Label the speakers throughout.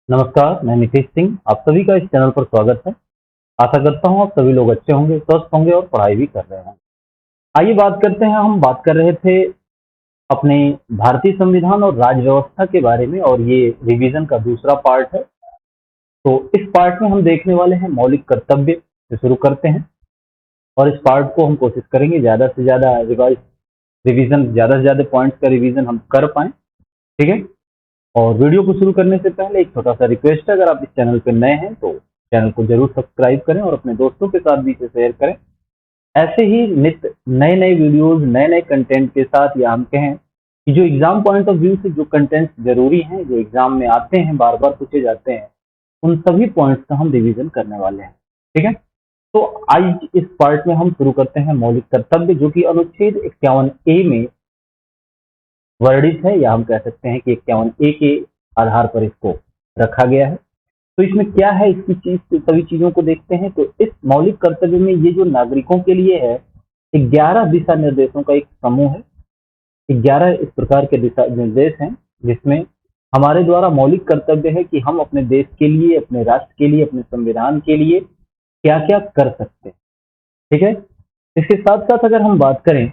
Speaker 1: नमस्कार, मैं नीतीश सिंह। आप सभी का इस चैनल पर स्वागत है। आशा करता हूँ आप सभी लोग अच्छे होंगे, स्वस्थ होंगे और पढ़ाई भी कर रहे होंगे। आइए बात करते हैं। हम बात कर रहे थे अपने भारतीय संविधान और राज्य व्यवस्था के बारे में, और ये रिवीजन का दूसरा पार्ट है। तो इस पार्ट में हम देखने वाले हैं मौलिक कर्तव्य से शुरू करते हैं, और इस पार्ट को हम कोशिश करेंगे ज़्यादा से ज़्यादा रिवीजन, ज़्यादा से ज़्यादा पॉइंट्स का रिवीजन हम कर पाएँ। ठीक है। और वीडियो को शुरू करने से पहले एक छोटा सा रिक्वेस्ट है, अगर आप इस चैनल पर नए हैं तो चैनल को जरूर सब्सक्राइब करें और अपने दोस्तों के साथ भी इसे शेयर करें। ऐसे ही नित्य नए नए वीडियोस, नए नए कंटेंट के साथ, या हम कहें कि जो एग्जाम पॉइंट ऑफ व्यू से जो कंटेंट जरूरी हैं, जो एग्जाम में आते हैं, बार बार पूछे जाते हैं, उन सभी पॉइंट्स का हम रिवीजन करने वाले हैं। ठीक है। तो आज इस पार्ट में हम शुरू करते हैं मौलिक कर्तव्य, जो कि अनुच्छेद 51A में वर्णित है, या हम कह सकते हैं कि 51A के आधार पर इसको रखा गया है। तो इसमें क्या है, इसकी सभी चीजों को देखते हैं। तो इस मौलिक कर्तव्य में ये जो नागरिकों के लिए है, 11 दिशा निर्देशों का एक समूह है। 11 इस प्रकार के दिशा निर्देश हैं जिसमें हमारे द्वारा मौलिक कर्तव्य है कि हम अपने देश के लिए, अपने राष्ट्र के लिए, अपने संविधान के लिए क्या क्या कर सकते हैं। ठीक है। इसके साथ साथ अगर हम बात करें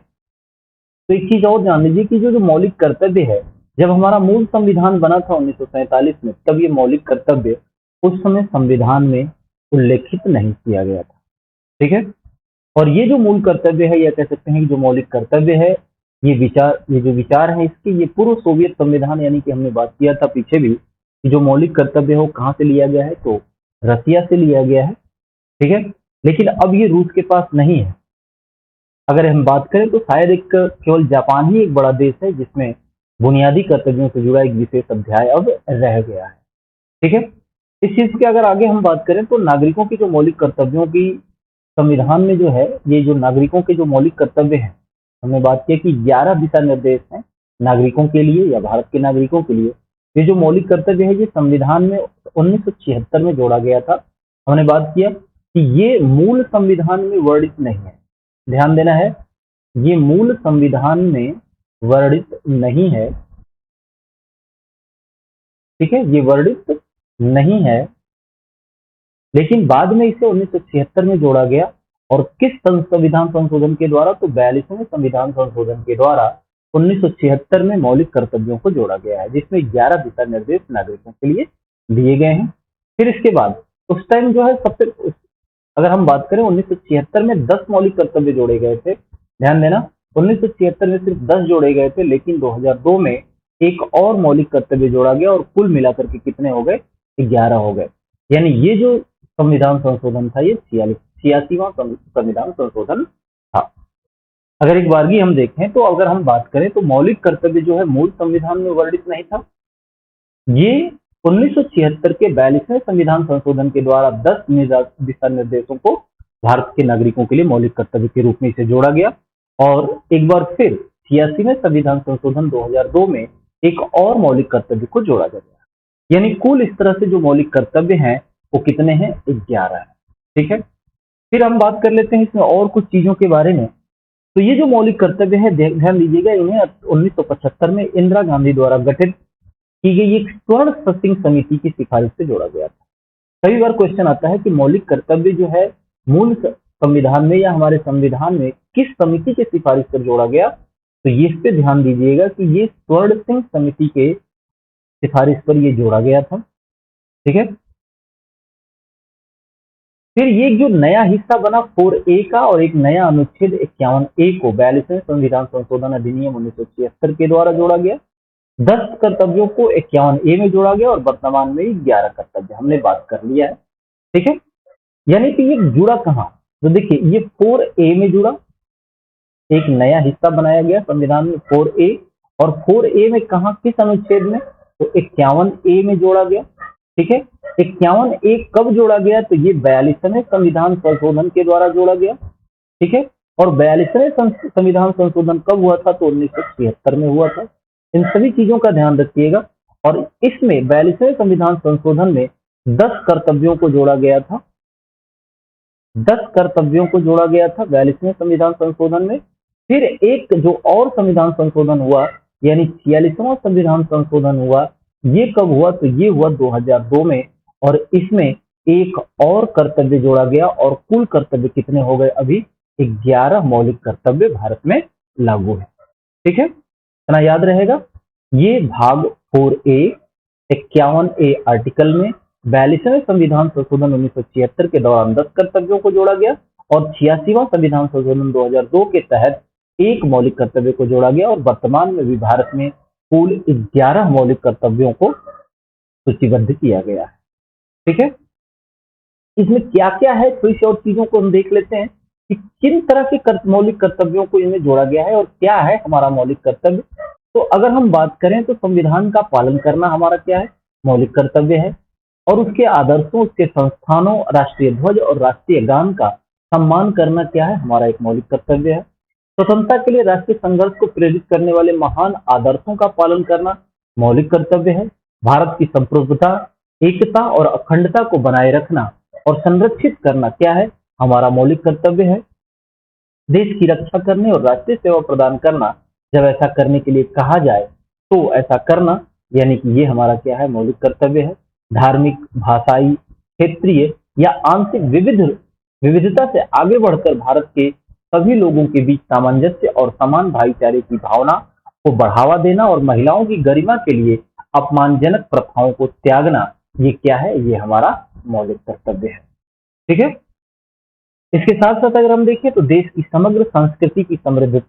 Speaker 1: तो एक चीज और जान लीजिए कि जो जो मौलिक कर्तव्य है, जब हमारा मूल संविधान बना था 1947 में, तब ये मौलिक कर्तव्य उस समय संविधान में उल्लेखित नहीं किया गया था। ठीक है। और ये जो मूल कर्तव्य है, या कह सकते हैं कि जो मौलिक कर्तव्य है, ये जो विचार है इसके, ये पूर्व सोवियत संविधान, यानी कि हमने बात किया था पीछे भी कि जो मौलिक कर्तव्य है वो कहाँ से लिया गया है, तो रसिया से लिया गया है। ठीक है। लेकिन अब ये रूस के पास नहीं है। अगर हम बात करें तो शायद एक केवल जापान ही एक बड़ा देश है जिसमें बुनियादी कर्तव्यों से जुड़ा एक विशेष अध्याय अब रह गया है। ठीक है। इस चीज के अगर आगे हम बात करें तो नागरिकों की जो मौलिक कर्तव्यों की संविधान में जो है, ये जो नागरिकों के जो मौलिक कर्तव्य हैं, हमने बात की कि 11 दिशा निर्देश हैं नागरिकों के लिए, या भारत के नागरिकों के लिए। ये जो मौलिक कर्तव्य है, ये संविधान में 1976 में जोड़ा गया था। हमने बात किया कि ये मूल संविधान में वर्णित नहीं है। ध्यान देना है, ये मूल संविधान में वर्णित नहीं है। ठीक है। ये वर्णित नहीं है, लेकिन बाद में इसे 1976 में जोड़ा गया। और किस संविधान संशोधन के द्वारा, तो 42वें संविधान संशोधन के द्वारा 1976 में मौलिक कर्तव्यों को जोड़ा गया है, जिसमें 11 दिशा निर्देश नागरिकों के लिए दिए गए हैं। फिर इसके बाद उस टाइम जो है, सबसे अगर हम बात करें 1976 में 10 मौलिक कर्तव्य जोड़े गए थे। ध्यान देना, 1976 में सिर्फ 10 जोड़े गए थे, लेकिन 2002 में एक और मौलिक कर्तव्य जोड़ा गया, और कुल मिलाकर के कितने हो गए, 11 हो गए। यानी ये जो संविधान संशोधन था, ये 86वां संविधान संशोधन था। अगर एक बारगी हम देखें तो, अगर हम बात करें तो मौलिक कर्तव्य जो है मूल संविधान में वर्णित नहीं था। ये 1976 के 42वें संविधान संशोधन के द्वारा 10 दिशा निर्देशों को भारत के नागरिकों के लिए मौलिक कर्तव्य के रूप में इसे जोड़ा गया। और एक बार फिर 86वें संविधान संशोधन 2002 में एक और मौलिक कर्तव्य को जोड़ा गया। यानी कुल इस तरह से जो मौलिक कर्तव्य हैं वो कितने हैं, 11 है। ठीक है। फिर हम बात कर लेते हैं इसमें और कुछ चीजों के बारे में। तो ये जो मौलिक कर्तव्य है, ध्यान दीजिएगा, इन्हें 1975 में इंदिरा गांधी द्वारा गठित की गई एक स्वर्ण ससिंग समिति की सिफारिश से जोड़ा गया था। कई बार क्वेश्चन आता है कि मौलिक कर्तव्य जो है मूल संविधान में या हमारे संविधान में किस समिति के सिफारिश पर जोड़ा गया, तो ये इस पे ध्यान दीजिएगा कि ये स्वर्ण सिंह समिति के सिफारिश पर ये जोड़ा गया था। ठीक है। फिर ये जो नया हिस्सा बना 4A का, और एक नया अनुच्छेद 51A को 42वें संविधान संशोधन अधिनियम 1976 के द्वारा जोड़ा गया। 10 कर्तव्यों को 51A में जोड़ा गया, और वर्तमान में 11 कर्तव्य हमने बात कर लिया है। ठीक है। यानी कि ये जुड़ा कहाँ, तो देखिए ये 4A में जुड़ा, एक नया हिस्सा बनाया गया संविधान में 4A। और 4A में कहा, किस अनुच्छेद में, तो 51A में जोड़ा गया। ठीक है। 51A कब जोड़ा गया, तो ये 42वें संविधान संशोधन के द्वारा जोड़ा गया। ठीक है। और 42वें संविधान संशोधन कब हुआ था, तो 1976 में हुआ था। इन सभी चीजों का ध्यान रखिएगा। और इसमें 42वें संविधान संशोधन में 10 कर्तव्यों को जोड़ा गया था। 10 कर्तव्यों को जोड़ा गया था 42वें संविधान संशोधन में। फिर एक जो और संविधान संशोधन हुआ, यानी 46वां संविधान संशोधन हुआ, ये कब हुआ? तो ये हुआ 2002 में, और इसमें एक और कर्तव्य जोड़ा गया और कुल कर्तव्य कितने हो गए? अभी 11 मौलिक कर्तव्य भारत में लागू है। ठीक है, इतना याद रहेगा। ये भाग 4A 51A आर्टिकल में 42वें संविधान संशोधन 1976 के दौरान 10 कर्तव्यों को जोड़ा गया, और 86वां संविधान संशोधन 2002 के तहत एक मौलिक कर्तव्य को जोड़ा गया, और वर्तमान में भी भारत में कुल 11 मौलिक कर्तव्यों को सूचीबद्ध किया गया है। ठीक है, इसमें क्या क्या है, थोड़ी सी और चीजों को हम देख लेते हैं कि किन तरह के मौलिक कर्तव्यों को इनमें जोड़ा गया है और क्या है हमारा मौलिक कर्तव्य। तो अगर हम बात करें तो संविधान का पालन करना हमारा क्या है? मौलिक कर्तव्य है। और उसके आदर्शों, उसके संस्थानों, राष्ट्रीय ध्वज और राष्ट्रीय गान का सम्मान करना क्या है? हमारा एक मौलिक कर्तव्य है। स्वतंत्रता के लिए राष्ट्रीय संघर्ष को प्रेरित करने वाले महान आदर्शों का पालन करना मौलिक कर्तव्य है। भारत की संप्रभुता, एकता और अखंडता को बनाए रखना और संरक्षित करना क्या है? हमारा मौलिक कर्तव्य है। देश की रक्षा करने और राष्ट्रीय सेवा प्रदान करना, जब ऐसा करने के लिए कहा जाए तो ऐसा करना, यानी कि ये हमारा क्या है? मौलिक कर्तव्य है। धार्मिक, भाषाई, क्षेत्रीय या आंशिक विविधता से आगे बढ़कर भारत के सभी लोगों के बीच सामंजस्य और समान भाईचारे की भावना को बढ़ावा देना और महिलाओं की गरिमा के लिए अपमानजनक प्रथाओं को त्यागना, ये क्या है? ये हमारा मौलिक कर्तव्य है। ठीक है, इसके साथ साथ अगर हम देखें तो देश की समग्र संस्कृति की समृद्ध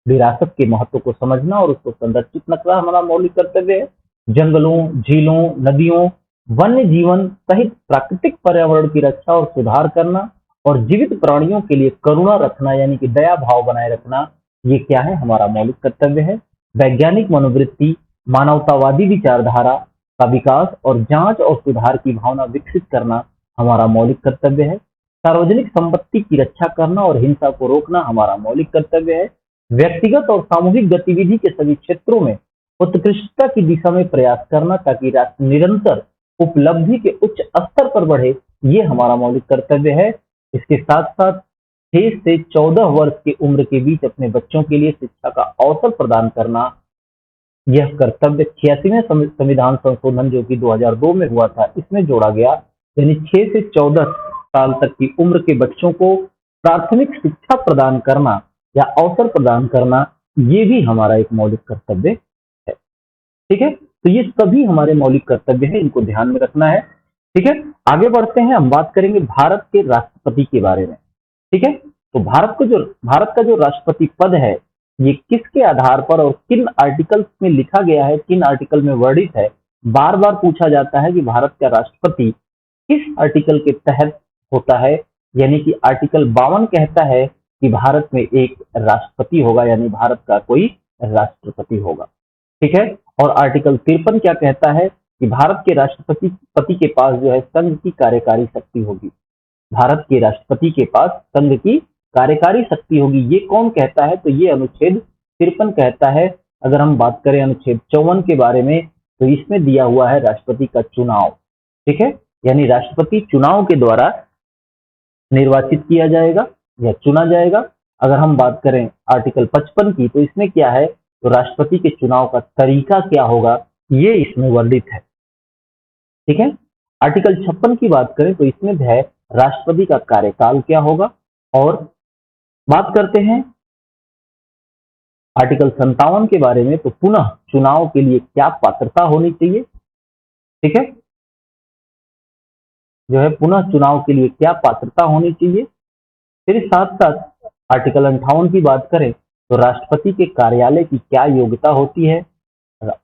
Speaker 1: विरासत के महत्व को समझना और उसको संरक्षित रखना हमारा मौलिक कर्तव्य है। जंगलों, झीलों, नदियों, वन्य जीवन सहित प्राकृतिक पर्यावरण की रक्षा और सुधार करना और जीवित प्राणियों के लिए करुणा रखना, यानी कि दया भाव बनाए रखना, ये क्या है? हमारा मौलिक कर्तव्य है। वैज्ञानिक मनोवृत्ति, मानवतावादी विचारधारा का विकास और जांच और सुधार की भावना विकसित करना हमारा मौलिक कर्तव्य है। सार्वजनिक संपत्ति की रक्षा करना और हिंसा को रोकना हमारा मौलिक कर्तव्य है। व्यक्तिगत और सामूहिक गतिविधि के सभी क्षेत्रों में उत्कृष्टता की दिशा में प्रयास करना ताकि राष्ट्र निरंतर उपलब्धि के उच्च स्तर पर बढ़े, ये हमारा मौलिक कर्तव्य है। इसके साथ साथ 6 से 14 वर्ष की उम्र के बीच अपने बच्चों के लिए शिक्षा का अवसर प्रदान करना, यह कर्तव्य 86वें संविधान संशोधन जो कि 2002 में हुआ था, इसमें जोड़ा गया। यानी 6 से 14 साल तक की उम्र के बच्चों को प्राथमिक शिक्षा प्रदान करना या अवसर प्रदान करना, ये भी हमारा एक मौलिक कर्तव्य है। ठीक है, तो ये सभी हमारे मौलिक कर्तव्य है, इनको ध्यान में रखना है। ठीक है, आगे बढ़ते हैं, हम बात करेंगे भारत के राष्ट्रपति के बारे में। ठीक है, तो भारत का जो राष्ट्रपति पद है, ये किसके आधार पर और किन आर्टिकल्स में लिखा गया है, किन आर्टिकल में वर्णित है? बार बार पूछा जाता है कि भारत का राष्ट्रपति किस आर्टिकल के तहत होता है। यानी कि आर्टिकल 52 कहता है कि भारत में एक राष्ट्रपति होगा, यानी भारत का कोई राष्ट्रपति होगा। ठीक है, और आर्टिकल 53 क्या कहता है कि भारत के राष्ट्रपति के पास जो है संघ की कार्यकारी शक्ति होगी। भारत के राष्ट्रपति के पास संघ की कार्यकारी शक्ति होगी। ये कौन कहता है? तो ये अनुच्छेद 53 कहता है। अगर हम बात करें अनुच्छेद 54 के बारे में, तो इसमें दिया हुआ है राष्ट्रपति का चुनाव। ठीक है, यानी राष्ट्रपति चुनाव के द्वारा निर्वाचित किया जाएगा या चुना जाएगा। अगर हम बात करें आर्टिकल 55 की, तो इसमें क्या है? तो राष्ट्रपति के चुनाव का तरीका क्या होगा, ये इसमें वर्णित है। ठीक है, आर्टिकल 56 की बात करें तो इसमें है राष्ट्रपति का कार्यकाल क्या होगा। और बात करते हैं आर्टिकल 57 के बारे में, तो पुनः चुनाव के लिए क्या पात्रता होनी चाहिए। ठीक है, जो है पुनः चुनाव के लिए क्या पात्रता होनी चाहिए। फिर साथ साथ आर्टिकल 58 की बात करें तो राष्ट्रपति के कार्यालय की क्या योग्यता होती है।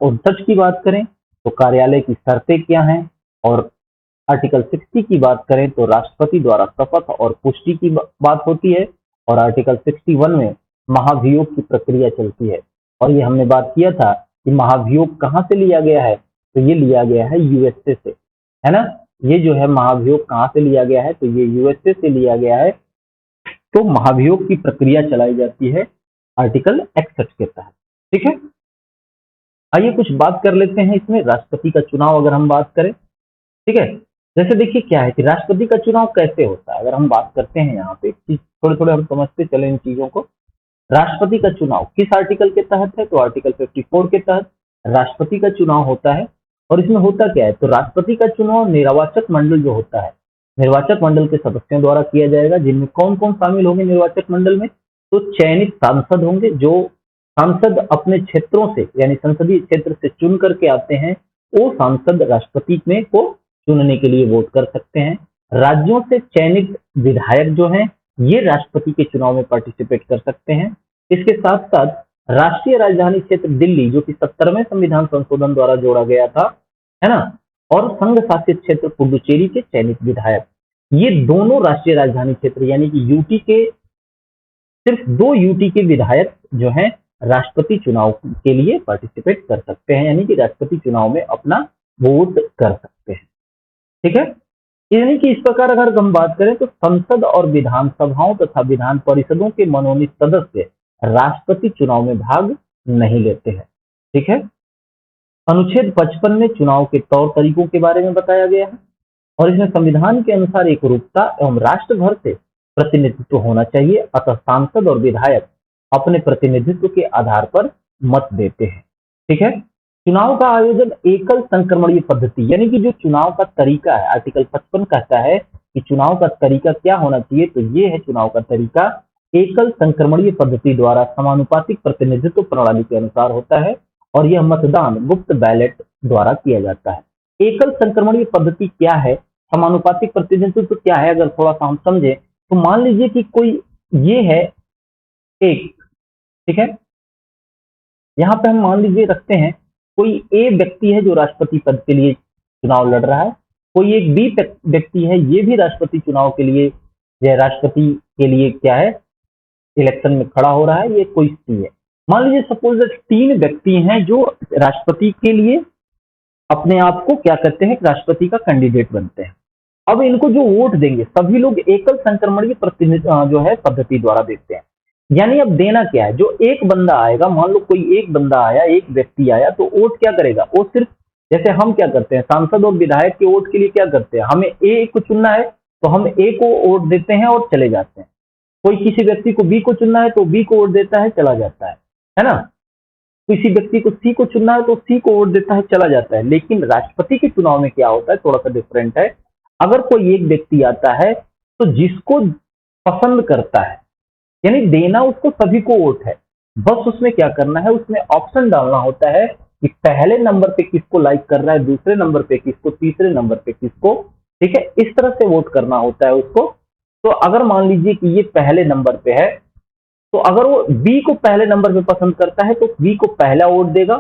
Speaker 1: 59 की बात करें तो कार्यालय की शर्तें क्या हैं। और आर्टिकल 60 की बात करें तो राष्ट्रपति द्वारा शपथ और पुष्टि की बात होती है। और आर्टिकल 61 में महाभियोग की प्रक्रिया चलती है। और ये हमने बात किया था कि महाभियोग कहाँ से लिया गया है, तो ये लिया गया है यूएसए से, है ना। ये जो है महाभियोग कहाँ से लिया गया है, तो ये यूएसए से लिया गया है। तो महाभियोग की प्रक्रिया चलाई जाती है आर्टिकल 61 के तहत। ठीक है, आइए कुछ बात कर लेते हैं इसमें राष्ट्रपति का चुनाव अगर हम बात करें। ठीक है, जैसे देखिए क्या है कि राष्ट्रपति का चुनाव कैसे होता है, अगर हम बात करते हैं यहाँ पे थोड़े थोड़े हम समझते चले इन चीजों को। राष्ट्रपति का चुनाव किस आर्टिकल के तहत है, तो आर्टिकल 54 के तहत राष्ट्रपति का चुनाव होता है। और इसमें होता क्या है, तो राष्ट्रपति का चुनाव निर्वाचक मंडल जो होता है, निर्वाचक मंडल के सदस्यों द्वारा किया जाएगा, जिनमें कौन कौन शामिल होंगे निर्वाचक मंडल में, तो चयनित सांसद होंगे, जो सांसद अपने क्षेत्रों से यानी संसदीय क्षेत्र से चुन करके आते हैं, वो सांसद राष्ट्रपति में को चुनने के लिए वोट कर सकते हैं। राज्यों से चयनित विधायक जो हैं ये राष्ट्रपति के चुनाव में पार्टिसिपेट कर सकते हैं। इसके साथ साथ राष्ट्रीय राजधानी क्षेत्र दिल्ली, जो कि 70वें संविधान संशोधन द्वारा जोड़ा गया था, है ना, और संघ शासित क्षेत्र पुडुचेरी के चयनित विधायक, ये दोनों राष्ट्रीय राजधानी क्षेत्र यानी कि यूटी के, सिर्फ 2 यूटी के विधायक जो हैं राष्ट्रपति चुनाव के लिए पार्टिसिपेट कर सकते हैं, यानी कि राष्ट्रपति चुनाव में अपना वोट कर सकते हैं। ठीक है, यानी कि इस प्रकार अगर हम बात करें तो संसद और विधानसभाओं तथा विधान परिषदों के मनोनीत सदस्य राष्ट्रपति चुनाव में भाग नहीं लेते हैं। ठीक है, अनुच्छेद 55 में चुनाव के तौर तरीकों के बारे में बताया गया है और इसमें संविधान के अनुसार एक रूपता एवं राष्ट्र भर से प्रतिनिधित्व होना चाहिए, अतः सांसद और विधायक अपने प्रतिनिधित्व के आधार पर मत देते हैं। ठीक है, चुनाव का आयोजन एकल संक्रमणीय पद्धति यानी कि जो चुनाव का तरीका है, आर्टिकल 55 कहता है कि चुनाव का तरीका क्या होना चाहिए, तो ये है चुनाव का तरीका एकल संक्रमणीय पद्धति द्वारा समानुपातिक प्रतिनिधित्व प्रणाली के अनुसार होता है और यह मतदान गुप्त बैलेट द्वारा किया जाता है। एकल संक्रमणीय पद्धति क्या है, समानुपातिक प्रतिनिधित्व क्या है, अगर थोड़ा सा हम समझे तो मान लीजिए कि कोई ये है एक, ठीक है, यहाँ पे हम मान लीजिए रखते हैं कोई ए व्यक्ति है जो राष्ट्रपति पद के लिए चुनाव लड़ रहा है, कोई एक बी व्यक्ति है ये भी राष्ट्रपति चुनाव के लिए या राष्ट्रपति के लिए क्या है इलेक्शन में खड़ा हो रहा है, ये कोई सी है। मान लीजिए सपोज 3 व्यक्ति हैं जो राष्ट्रपति के लिए अपने आप को क्या करते हैं, राष्ट्रपति का कैंडिडेट बनते हैं। अब इनको जो वोट देंगे सभी लोग एकल संक्रमणीय प्रतिनिधित्व जो है पद्धति द्वारा देते हैं। यानी अब देना क्या है, जो एक बंदा आएगा, मान लो कोई एक बंदा आया, एक व्यक्ति आया, तो वोट क्या करेगा, वो सिर्फ जैसे हम क्या करते हैं सांसद और विधायक के वोट के लिए क्या करते हैं, हमें ए को चुनना है तो हम ए को वोट देते हैं और चले जाते हैं। कोई किसी व्यक्ति को बी को चुनना है तो बी को वोट देता है, चला जाता है ना। किसी व्यक्ति को सी को चुनना है तो सी को वोट देता है, चला जाता है। लेकिन राष्ट्रपति के चुनाव में क्या होता है, थोड़ा सा डिफरेंट है। अगर कोई एक व्यक्ति आता है तो जिसको पसंद करता है, यानी देना उसको सभी को वोट है, बस उसमें क्या करना है, उसमें ऑप्शन डालना होता है कि पहले नंबर पे किसको लाइक कर रहा है, दूसरे नंबर पे किसको, तीसरे नंबर पे किसको। ठीक है, इस तरह से वोट करना होता है उसको। तो अगर मान लीजिए कि ये पहले नंबर पे है तो अगर वो बी को पहले नंबर पे पसंद करता है तो बी को पहला वोट देगा,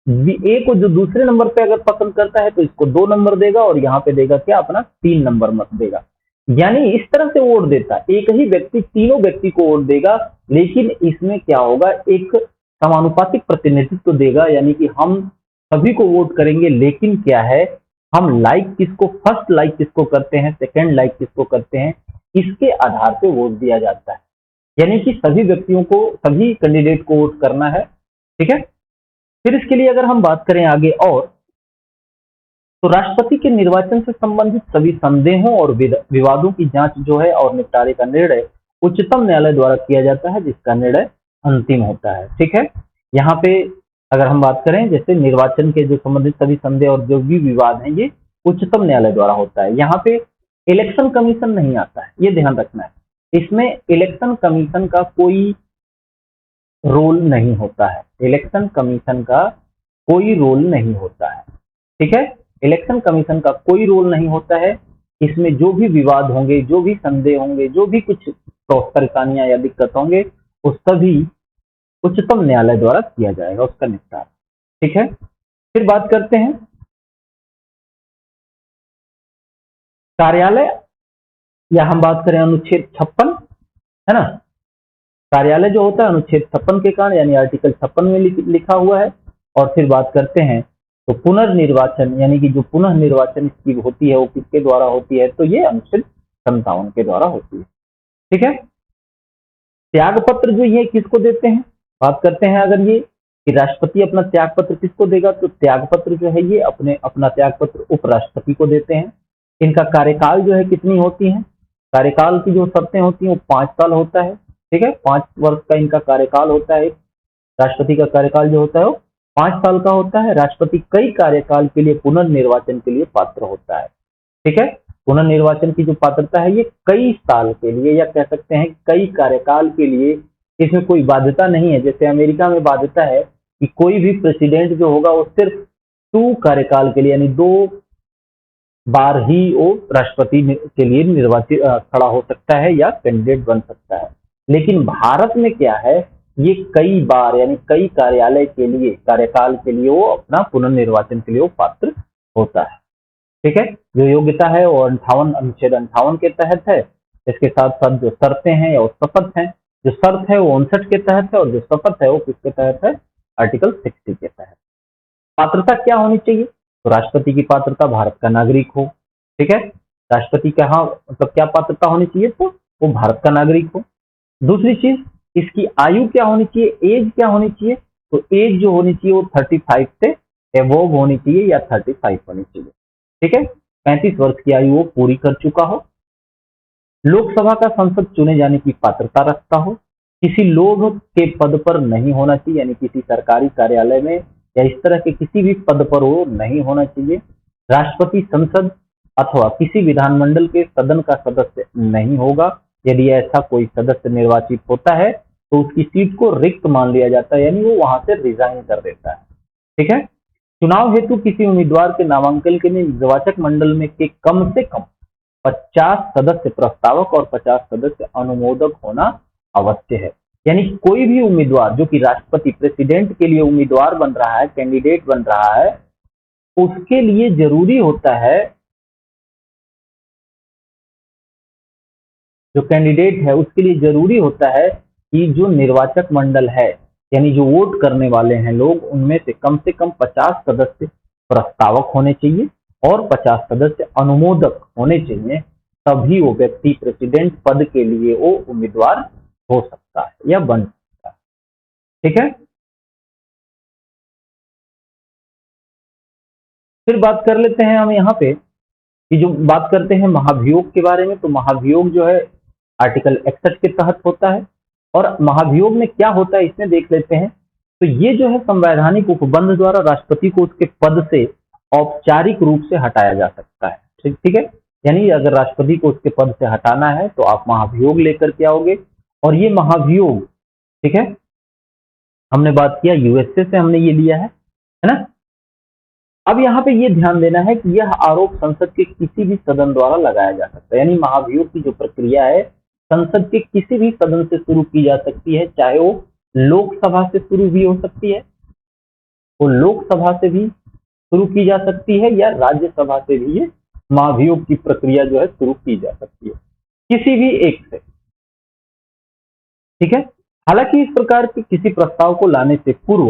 Speaker 1: ए को जो दूसरे नंबर पे अगर पसंद करता है तो इसको 2 नंबर देगा और यहाँ पे देगा क्या, अपना 3 नंबर मत देगा। यानी इस तरह से वोट देता है, एक ही व्यक्ति तीनों व्यक्ति को वोट देगा, लेकिन इसमें क्या होगा, एक समानुपातिक प्रतिनिधित्व देगा, यानी कि हम सभी को वोट करेंगे, लेकिन क्या है, हम लाइक किसको, फर्स्ट लाइक किसको करते हैं, सेकंड लाइक किसको करते हैं, इसके आधार पे वोट दिया जाता है। यानी कि सभी व्यक्तियों को, सभी कैंडिडेट को वोट करना है। ठीक है, फिर इसके लिए अगर हम बात करें आगे और, तो राष्ट्रपति के निर्वाचन से संबंधित सभी संदेहों और विवादों की जांच जो है और निपटारे का निर्णय उच्चतम न्यायालय द्वारा किया जाता है, जिसका निर्णय अंतिम होता है। ठीक है, यहाँ पे अगर हम बात करें जैसे निर्वाचन के जो संबंधित सभी संदेह और जो भी विवाद हैं ये उच्चतम न्यायालय द्वारा होता है। यहाँ पे इलेक्शन कमीशन नहीं आता है, ये ध्यान रखना है। इसमें इलेक्शन कमीशन का कोई रोल नहीं होता है, इलेक्शन कमीशन का कोई रोल नहीं होता है। ठीक है, इलेक्शन कमीशन का कोई रोल नहीं होता है। इसमें जो भी विवाद होंगे, जो भी संदेह होंगे, जो भी कुछ परेशानियां या दिक्कत होंगे, वो सभी उच्चतम न्यायालय द्वारा किया जाएगा उसका निपटारा। ठीक है, फिर बात करते हैं कार्यालय, या हम बात करें अनुच्छेद 56, है ना। कार्यालय जो होता है अनुच्छेद 56 के कारण यानी आर्टिकल 56 में लिखा हुआ है। और फिर बात करते हैं तो पुनर्निर्वाचन, यानी कि जो पुनः निर्वाचन की होती है वो किसके द्वारा होती है, तो ये अनुच्छेद 57 के द्वारा होती है। ठीक है, त्याग पत्र जो ये किसको देते हैं, बात करते हैं अगर ये कि राष्ट्रपति अपना त्याग पत्र किसको देगा, तो त्याग पत्र जो है ये अपना त्याग पत्र उपराष्ट्रपति को देते हैं। इनका कार्यकाल जो है कितनी होती है, कार्यकाल की जो शर्तें होती हैं वो 5 साल होता है। ठीक है, 5 वर्ष का इनका कार्यकाल होता है। राष्ट्रपति का कार्यकाल जो होता है वो 5 साल का होता है। राष्ट्रपति कई कार्यकाल के लिए पुनर्निर्वाचन के लिए पात्र होता है। ठीक है, पुनर्निर्वाचन की जो पात्रता है ये कई साल के लिए या कह सकते हैं कई कार्यकाल के लिए, इसमें कोई बाध्यता नहीं है। जैसे अमेरिका में बाध्यता है कि कोई भी प्रेसिडेंट जो होगा वो सिर्फ 2 कार्यकाल के लिए यानी 2 बार ही वो राष्ट्रपति के लिए निर्वाचित खड़ा हो सकता है या कैंडिडेट बन सकता है। लेकिन भारत में क्या है, ये कई बार यानी कई कार्यकाल के लिए वो अपना पुनर्निर्वाचन के लिए वो पात्र होता है। ठीक है, जो योग्यता है वो अनुच्छेद 58 के तहत है। इसके साथ साथ जो शर्तें हैं या शपथ है, जो शर्त है वो 59 के तहत है और जो शपथ है वो किसके तहत है, आर्टिकल 60 के तहत। पात्रता क्या होनी चाहिए, तो राष्ट्रपति की पात्रता भारत का नागरिक हो। ठीक है, राष्ट्रपति का हाँ मतलब क्या पात्रता होनी चाहिए, तो वो भारत का नागरिक हो। दूसरी चीज, इसकी आयु क्या होनी चाहिए, एज क्या होनी चाहिए, तो एज जो होनी चाहिए वो 35 से एबोव होनी चाहिए या 35 होनी चाहिए। ठीक है, 35 वर्ष की आयु वो पूरी कर चुका हो। लोकसभा का सांसद चुने जाने की पात्रता रखता हो। किसी लोग के पद पर नहीं होना चाहिए, यानी किसी सरकारी कार्यालय में या इस तरह के किसी भी पद पर वो नहीं होना चाहिए। राष्ट्रपति संसद अथवा किसी विधानमंडल के सदन का सदस्य नहीं होगा। यदि ऐसा कोई सदस्य निर्वाचित होता है तो उसकी सीट को रिक्त मान लिया जाता है, यानी वो वहां से रिजाइन कर देता है। ठीक है, चुनाव हेतु किसी उम्मीदवार के नामांकन के लिए निर्वाचक मंडल में के कम से कम 50 सदस्य प्रस्तावक और 50 सदस्य अनुमोदक होना अवश्य है। यानी कोई भी उम्मीदवार जो कि राष्ट्रपति प्रेसिडेंट के लिए उम्मीदवार बन रहा है, कैंडिडेट बन रहा है, उसके लिए जरूरी होता है, जो कैंडिडेट है उसके लिए जरूरी होता है कि जो निर्वाचक मंडल है यानी जो वोट करने वाले हैं लोग, उनमें से कम 50 सदस्य प्रस्तावक होने चाहिए और 50 सदस्य अनुमोदक होने चाहिए, तभी वो व्यक्ति प्रेसिडेंट पद के लिए वो उम्मीदवार हो सकता है या बन सकता है। ठीक है, फिर बात कर लेते हैं हम यहाँ पे कि जो बात करते हैं महाभियोग के बारे में, तो महाभियोग जो है आर्टिकल 61 के तहत होता है। और महाभियोग में क्या होता है इसमें देख लेते हैं। तो ये जो है संवैधानिक उपबंध द्वारा राष्ट्रपति को उसके पद से औपचारिक रूप से हटाया जा सकता है। ठीक है, यानी अगर राष्ट्रपति को उसके पद से हटाना है तो आप महाभियोग लेकर के आओगे। और ये महाभियोग, ठीक है, हमने बात किया यूएसए से हमने ये लिया है ना। अब यहाँ पे ये ध्यान देना है कि यह आरोप संसद के किसी भी सदन द्वारा लगाया जा सकता है। यानी महाभियोग की जो प्रक्रिया है संसद के किसी भी सदन से शुरू की जा सकती है, चाहे वो लोकसभा से शुरू भी हो सकती है, वो लोकसभा से भी शुरू की जा सकती है या राज्यसभा से भी ये महाभियोग की प्रक्रिया जो है शुरू की जा सकती है, किसी भी एक से। ठीक है, हालांकि इस प्रकार के किसी प्रस्ताव को लाने से पूर्व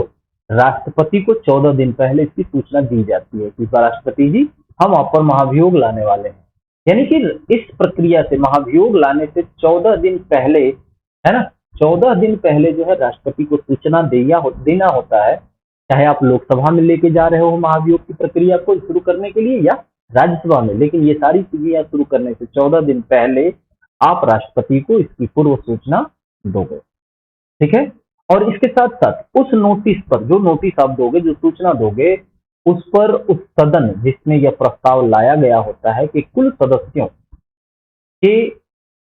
Speaker 1: राष्ट्रपति को 14 दिन पहले इसकी सूचना दी जाती है कि राष्ट्रपति जी हम आप पर महाभियोग लाने वाले हैं। यानी कि इस प्रक्रिया से महाभियोग लाने से 14 दिन पहले, है ना, 14 दिन पहले जो है राष्ट्रपति को सूचना देना होता है, चाहे आप लोकसभा में लेके जा रहे हो महाभियोग की प्रक्रिया को शुरू करने के लिए या राज्यसभा में, लेकिन ये सारी चीजें शुरू करने से 14 दिन पहले आप राष्ट्रपति को इसकी पूर्व सूचना दोगे। ठीक है, और इसके साथ साथ उस नोटिस पर, जो नोटिस आप दोगे, जो सूचना दोगे, उस पर उस सदन जिसमें यह प्रस्ताव लाया गया होता है कि कुल सदस्यों के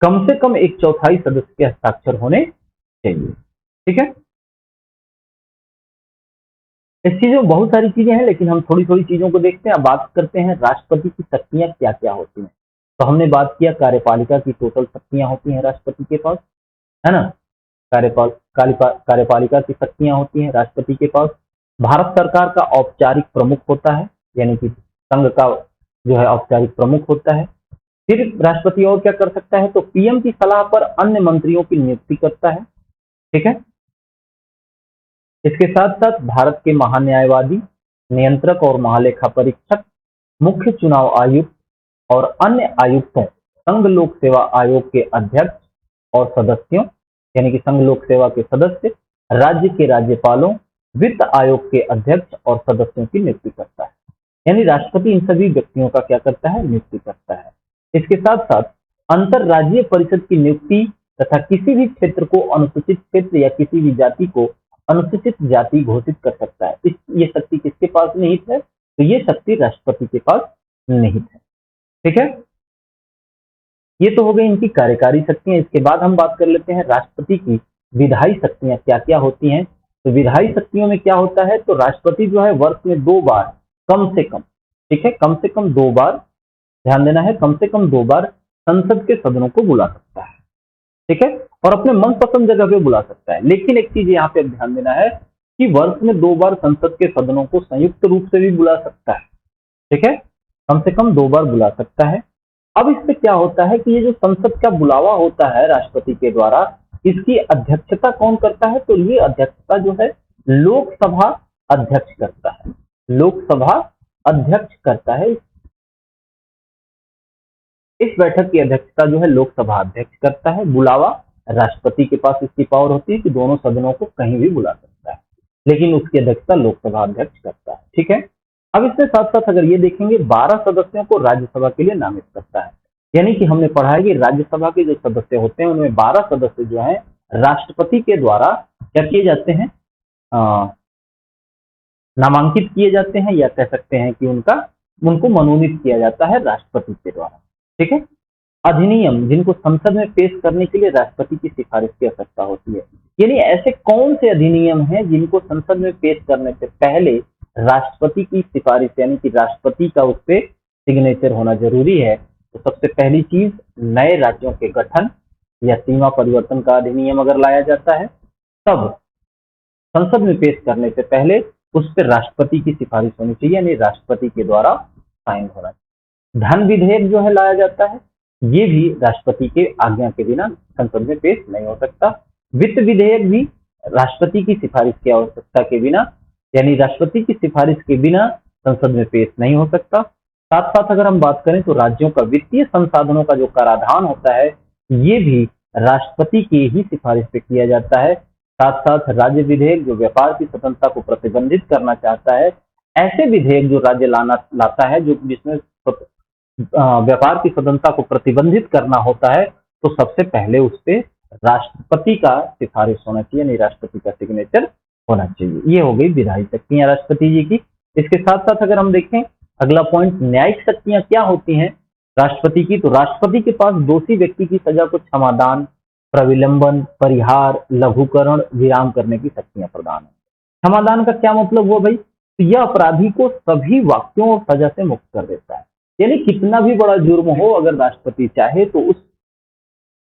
Speaker 1: कम से कम 1/4 सदस्य के हस्ताक्षर होने चाहिए। ठीक है, इस चीजों में बहुत सारी चीजें हैं लेकिन हम थोड़ी थोड़ी चीजों को देखते हैं। अब बात करते हैं राष्ट्रपति की शक्तियां क्या क्या होती हैं। तो हमने बात किया कार्यपालिका की टोटल शक्तियां होती हैं राष्ट्रपति के पास, है ना। कार्यपालिका की शक्तियां होती हैं राष्ट्रपति के पास। भारत सरकार का औपचारिक प्रमुख होता है, यानी कि संघ का जो है औपचारिक प्रमुख होता है। फिर राष्ट्रपति और क्या कर सकता है, तो पीएम की सलाह पर अन्य मंत्रियों की नियुक्ति करता है। ठीक है, इसके साथ साथ भारत के महान्यायवादी, नियंत्रक और महालेखा परीक्षक, मुख्य चुनाव आयुक्त और अन्य आयुक्तों, संघ लोक सेवा आयोग के अध्यक्ष और सदस्यों, यानी कि संघ लोक सेवा के सदस्य, राज्य के राज्यपालों, वित्त आयोग के अध्यक्ष और सदस्यों की नियुक्ति करता है। यानी राष्ट्रपति इन सभी व्यक्तियों का क्या करता है, नियुक्ति करता है। इसके साथ साथ अंतरराज्यीय परिषद की नियुक्ति तथा किसी भी क्षेत्र को अनुसूचित क्षेत्र या किसी भी जाति को अनुसूचित जाति घोषित कर सकता है। ये शक्ति किसके पास निहित है? तो ये शक्ति राष्ट्रपति के पास निहित है। ठीक है, ये तो हो गई इनकी कार्यकारी शक्तियां। इसके बाद हम बात कर लेते हैं राष्ट्रपति की विधायी शक्तियां क्या क्या होती हैं। तो विधायी शक्तियों में क्या होता है? तो राष्ट्रपति जो है वर्ष में 2 बार कम से कम, ठीक है, कम से कम 2 बार, ध्यान देना है, कम से कम 2 बार संसद के सदनों को बुला सकता है। ठीक है, और अपने मनपसंद जगह पे बुला सकता है। लेकिन एक चीज यहाँ पे ध्यान देना है कि वर्ष में 2 बार संसद के सदनों को संयुक्त रूप से भी बुला सकता है। ठीक है, कम से कम 2 बार बुला सकता है। अब इससे क्या होता है कि ये जो संसद का बुलावा होता है राष्ट्रपति के द्वारा, इसकी अध्यक्षता कौन करता है? तो ये अध्यक्षता जो है लोकसभा अध्यक्ष करता है। लोकसभा अध्यक्ष करता है। इस बैठक की अध्यक्षता जो है लोकसभा अध्यक्ष करता है। बुलावा राष्ट्रपति के पास इसकी पावर होती है कि दोनों सदनों को कहीं भी बुला सकता है, लेकिन उसकी अध्यक्षता लोकसभा अध्यक्ष करता है। ठीक है, अब इसके साथ साथ अगर ये देखेंगे 12 सदस्यों को राज्यसभा के लिए नामित करता है। यानी कि हमने पढ़ा है कि राज्यसभा के जो सदस्य होते हैं उनमें 12 सदस्य जो हैं राष्ट्रपति के द्वारा क्या किए जाते हैं? नामांकित किए जाते हैं, या कह सकते हैं कि उनको मनोनीत किया जाता है राष्ट्रपति के द्वारा। ठीक है, अधिनियम जिनको संसद में पेश करने के लिए राष्ट्रपति की सिफारिश की आवश्यकता होती है। यानी ऐसे कौन से अधिनियम हैं जिनको संसद में पेश करने से पहले राष्ट्रपति की सिफारिश यानी कि राष्ट्रपति का उस पर सिग्नेचर होना जरूरी है? तो सबसे पहली चीज, नए राज्यों के गठन या सीमा परिवर्तन का अधिनियम अगर लाया जाता है तब संसद में पेश करने से पहले उस पर राष्ट्रपति की सिफारिश होनी चाहिए, यानी राष्ट्रपति के द्वारा साइन होना चाहिए। धन विधेयक जो है लाया जाता है, ये भी राष्ट्रपति के आज्ञा के बिना संसद में पेश नहीं हो सकता। वित्त विधेयक भी राष्ट्रपति की सिफारिश की आवश्यकता के बिना, यानी राष्ट्रपति की सिफारिश के बिना संसद में पेश नहीं हो सकता। साथ साथ अगर हम बात करें तो राज्यों का वित्तीय संसाधनों का जो कराधान होता है, ये भी राष्ट्रपति की ही सिफारिश पे किया जाता है। साथ साथ राज्य विधेयक जो व्यापार की स्वतंत्रता को प्रतिबंधित करना चाहता है, ऐसे विधेयक जो राज्य लाता है जो जिसमें व्यापार की स्वतंत्रता को प्रतिबंधित करना होता है, तो सबसे पहले उस पर राष्ट्रपति का सिफारिश होना चाहिए, यानी राष्ट्रपति का सिग्नेचर होना चाहिए। ये हो गई विधायी शक्तियां राष्ट्रपति जी की। इसके साथ साथ अगर हम देखें अगला पॉइंट, न्यायिक शक्तियां क्या होती हैं राष्ट्रपति की? तो राष्ट्रपति के पास दोषी व्यक्ति की सजा को क्षमादान, प्रविलंबन, परिहार, लघुकरण, विराम करने की शक्तियां प्रदान है। क्षमादान का क्या मतलब हुआ भाई? तो यह अपराधी को सभी वाक्यों और सजा से मुक्त कर देता है। यानी कितना भी बड़ा जुर्म हो, अगर राष्ट्रपति चाहे तो उस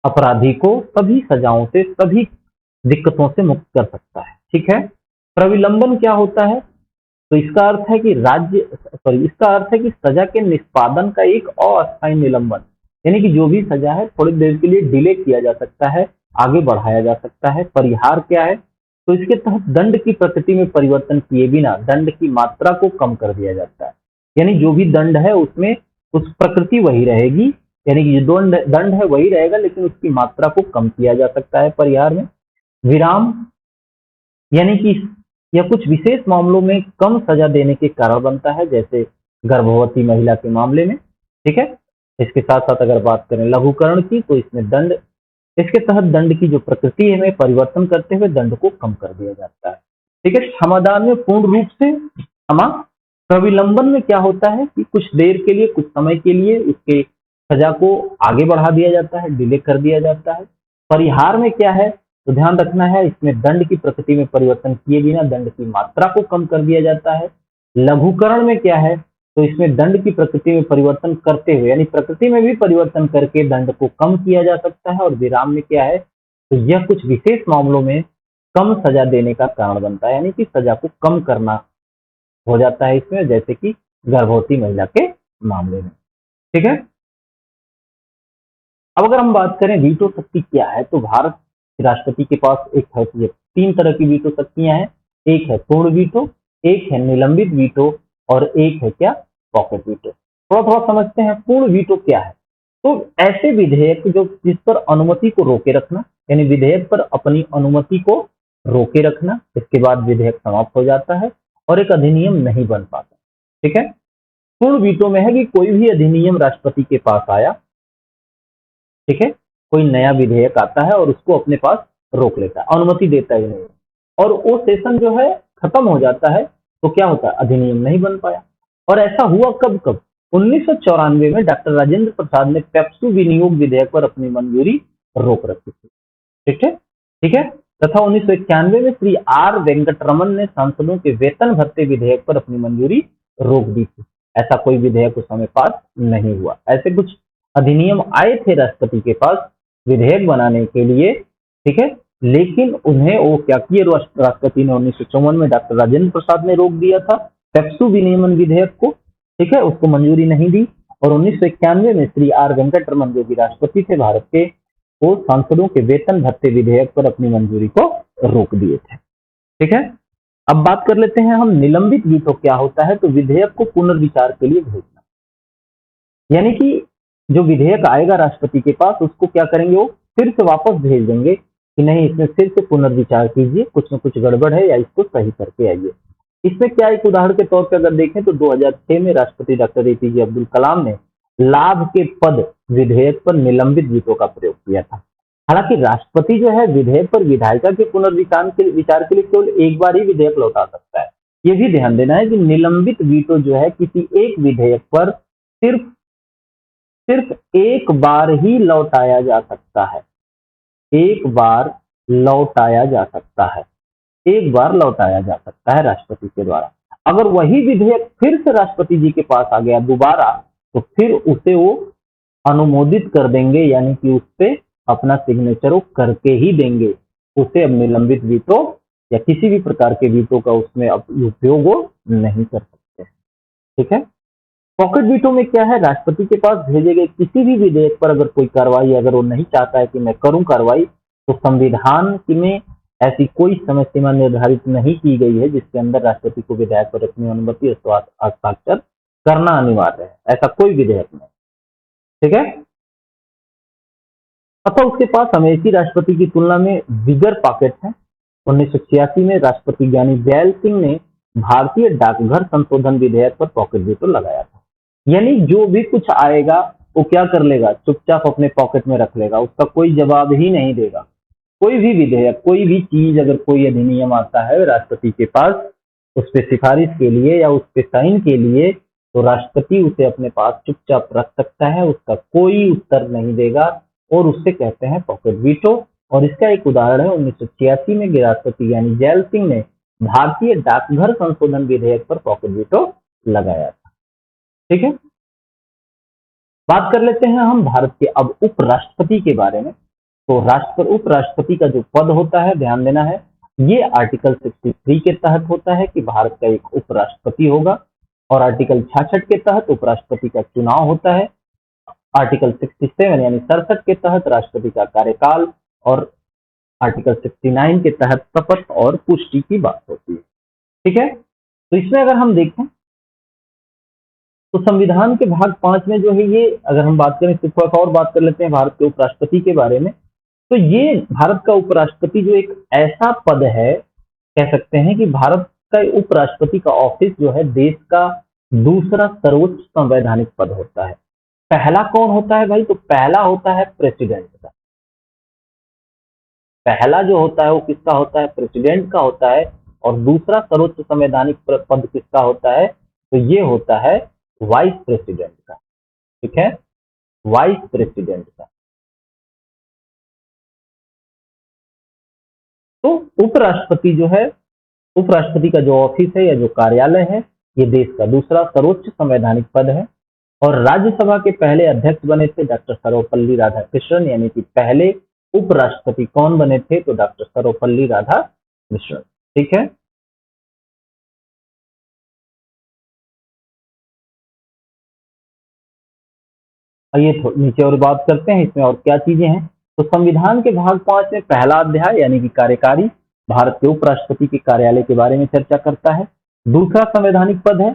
Speaker 1: अपराधी को सभी सजाओं से, सभी दिक्कतों से मुक्त कर सकता है। ठीक है, प्रविलंबन क्या होता है? तो इसका अर्थ है कि सजा के निष्पादन का एक अस्थायी निलंबन, यानी कि जो भी सजा है थोड़ी देर के लिए डिले किया जा सकता है, आगे बढ़ाया जा सकता है। परिहार क्या है? तो इसके तहत दंड की प्रकृति में परिवर्तन किए बिना दंड की मात्रा को कम कर दिया जाता है। यानी जो भी दंड है उसमें उस प्रकृति वही रहेगी, यानी कि जो दंड है वही रहेगा, लेकिन उसकी मात्रा को कम किया जा सकता है परिहार में। विराम यानी कि यह कुछ विशेष मामलों में कम सजा देने के कारण बनता है, जैसे गर्भवती महिला के मामले में। ठीक है, इसके साथ साथ अगर बात करें लघुकरण की, तो इसके तहत दंड की जो प्रकृति है में परिवर्तन करते हुए दंड को कम कर दिया जाता है। ठीक है, क्षमादान में पूर्ण रूप से क्षमा। प्रविलंबन में क्या होता है कि कुछ देर के लिए, कुछ समय के लिए उसके सजा को आगे बढ़ा दिया जाता है, डिले कर दिया जाता है। परिहार में क्या है? तो ध्यान रखना है, इसमें दंड की प्रकृति में परिवर्तन किए बिना दंड की मात्रा को कम कर दिया जाता है। लघुकरण में क्या है? तो इसमें दंड की प्रकृति में परिवर्तन करते हुए, यानी प्रकृति में भी परिवर्तन करके दंड को कम किया जा सकता है। और विराम में क्या है? तो यह कुछ विशेष मामलों में कम सजा देने का कारण बनता है, यानी कि सजा को कम करना हो जाता है इसमें, जैसे कि गर्भवती महिला के मामले में। ठीक है, अब अगर हम बात करें वीटो शक्ति क्या है, तो भारत राष्ट्रपति के पास एक है, ये 3 तरह की वीटो शक्तियां हैं। एक है पूर्ण वीटो, एक है निलंबित वीटो, और एक है क्या? Pocket veto. थोड़ा थोड़ा समझते हैं पूर्ण वीटो क्या है। तो ऐसे विधेयक जो जिस पर अनुमति को रोके रखना, यानी विधेयक पर अपनी अनुमति को रोके रखना, इसके बाद विधेयक समाप्त हो जाता है और एक अधिनियम नहीं बन पाता। ठीक है, पूर्ण वीटो में है कि कोई भी अधिनियम राष्ट्रपति के पास आया, ठीक है, कोई नया विधेयक आता है और उसको अपने पास रोक लेता है, अनुमति देता ही नहीं। और वो सेशन जो है खत्म हो जाता है, तो क्या होता है, अधिनियम नहीं बन पाया। और ऐसा हुआ कब कब, 1994 में डॉक्टर राजेंद्र प्रसाद ने पेप्सू विनियोग विधेयक पर अपनी मंजूरी रोक रखी थी। ठीक है, ठीक है। तथा 1991 में श्री आर वेंकटरमन ने सांसदों के वेतन भत्ते विधेयक पर अपनी मंजूरी रोक दी थी। ऐसा कोई विधेयक उस समय पास नहीं हुआ। ऐसे कुछ अधिनियम आए थे राष्ट्रपति के पास विधेयक बनाने के लिए, ठीक है, लेकिन उन्हें वो क्या किए, राष्ट्रपति ने 1954 में डॉक्टर राजेंद्र प्रसाद ने रोक दिया था पेप्सू विनियमन विधेयक को, ठीक है, उसको मंजूरी नहीं दी। और 1991 में श्री आर वेंकटरमन जो कि राष्ट्रपति थे भारत के, वो सांसदों के वेतन भत्ते विधेयक पर अपनी मंजूरी को रोक दिए थे। ठीक है, अब बात कर लेते हैं हम निलंबित वीटो क्या होता है। तो विधेयक को पुनर्विचार के लिए भेजना, यानी कि जो विधेयक आएगा राष्ट्रपति के पास उसको क्या करेंगे, वो फिर से वापस भेज देंगे कि नहीं इसमें फिर से पुनर्विचार कीजिए, कुछ न कुछ गड़बड़ है या इसको सही करके आइए। इसमें क्या, एक उदाहरण के तौर पर अगर देखें तो 2006 में राष्ट्रपति डॉक्टर एपीजे अब्दुल कलाम ने लाभ के पद विधेयक पर निलंबित वीटो का प्रयोग किया था। हालांकि राष्ट्रपति जो है विधेयक पर विधायिका के पुनर्विचार के लिए केवल एक बार ही विधेयक लौटा सकता है। ये भी ध्यान देना है कि निलंबित वीटो जो है किसी एक विधेयक पर सिर्फ एक बार ही लौटाया जा सकता है, एक बार लौटाया जा सकता है, एक बार लौटाया जा सकता है राष्ट्रपति के द्वारा। अगर वही विधेयक फिर से राष्ट्रपति जी के पास आ गया दोबारा, तो फिर उसे वो अनुमोदित कर देंगे, यानी कि उस पे अपना सिग्नेचर वो करके ही देंगे। उसे अब निलंबित वीटो या किसी भी प्रकार के वीटो का उसमें अब उपयोग वो नहीं कर सकते। ठीक है, पॉकेट वीटो में क्या है, राष्ट्रपति के पास भेजे गए किसी भी विधेयक पर अगर कोई कार्रवाई, अगर वो नहीं चाहता है कि मैं करूं कार्रवाई, तो संविधान में ऐसी कोई समय सीमा निर्धारित नहीं की गई है जिसके अंदर राष्ट्रपति को विधेयक पर अपनी अनुमति हस्ताक्षर करना अनिवार्य है। ऐसा कोई विधेयक नहीं। ठीक है, अतः उसके पास अमेरिकी राष्ट्रपति की तुलना में बिगर पॉकेट है। 1986 में राष्ट्रपति ज्ञानी जैल सिंह ने भारतीय डाकघर संशोधन विधेयक पर पॉकेट वीटो लगाया था। यानी जो भी कुछ आएगा वो क्या कर लेगा, चुपचाप अपने पॉकेट में रख लेगा, उसका कोई जवाब ही नहीं देगा। कोई भी विधेयक, कोई भी चीज, अगर कोई अधिनियम आता है राष्ट्रपति के पास उस पर सिफारिश के लिए या उस पर साइन के लिए, तो राष्ट्रपति उसे अपने पास चुपचाप रख सकता है, उसका कोई उत्तर नहीं देगा, और उससे कहते हैं पॉकेट वीटो। और इसका एक उदाहरण है 1986 में राष्ट्रपति यानी जैल सिंह ने भारतीय डाकघर संशोधन विधेयक पर पॉकेट वीटो लगाया था। ठीक है, बात कर लेते हैं हम भारत के अब उपराष्ट्रपति के बारे में। तो उपराष्ट्रपति का जो पद होता है, ध्यान देना है, ये आर्टिकल 63 के तहत होता है कि भारत का एक उपराष्ट्रपति होगा, और आर्टिकल 66 के तहत उपराष्ट्रपति का चुनाव होता है। आर्टिकल 67 यानी 67 के तहत राष्ट्रपति का कार्यकाल, और आर्टिकल 69 के तहत शपथ और पुष्टि की बात होती है। ठीक है, तो इसमें अगर हम देखें तो संविधान के भाग 5 में जो है ये, अगर हम बात करें तो थोड़ा सा और बात कर लेते हैं भारत के उपराष्ट्रपति के बारे में। तो ये भारत का उपराष्ट्रपति जो एक ऐसा पद है, कह सकते हैं कि भारत का उपराष्ट्रपति का ऑफिस जो है देश का दूसरा सर्वोच्च संवैधानिक पद होता है। पहला कौन होता है भाई, तो पहला होता है प्रेसिडेंट का। पहला जो होता है वो किसका होता है, प्रेसिडेंट का होता है। और दूसरा सर्वोच्च संवैधानिक पद किसका होता है, तो ये होता है वाइस प्रेसिडेंट का। ठीक है, वाइस प्रेसिडेंट का। तो उपराष्ट्रपति जो है, उपराष्ट्रपति का जो ऑफिस है या जो कार्यालय है, ये देश का दूसरा सर्वोच्च संवैधानिक पद है। और राज्यसभा के पहले अध्यक्ष बने थे डॉक्टर सर्वपल्ली राधाकृष्णन, यानी कि पहले उपराष्ट्रपति कौन बने थे, तो डॉक्टर सर्वपल्ली राधाकृष्णन। ठीक है, आइए नीचे और बात करते हैं इसमें और क्या चीजें हैं। तो संविधान के भाग 5 में पहला अध्याय यानी कि कार्यकारी भारत के उपराष्ट्रपति के कार्यालय के बारे में चर्चा करता है। दूसरा संवैधानिक पद है,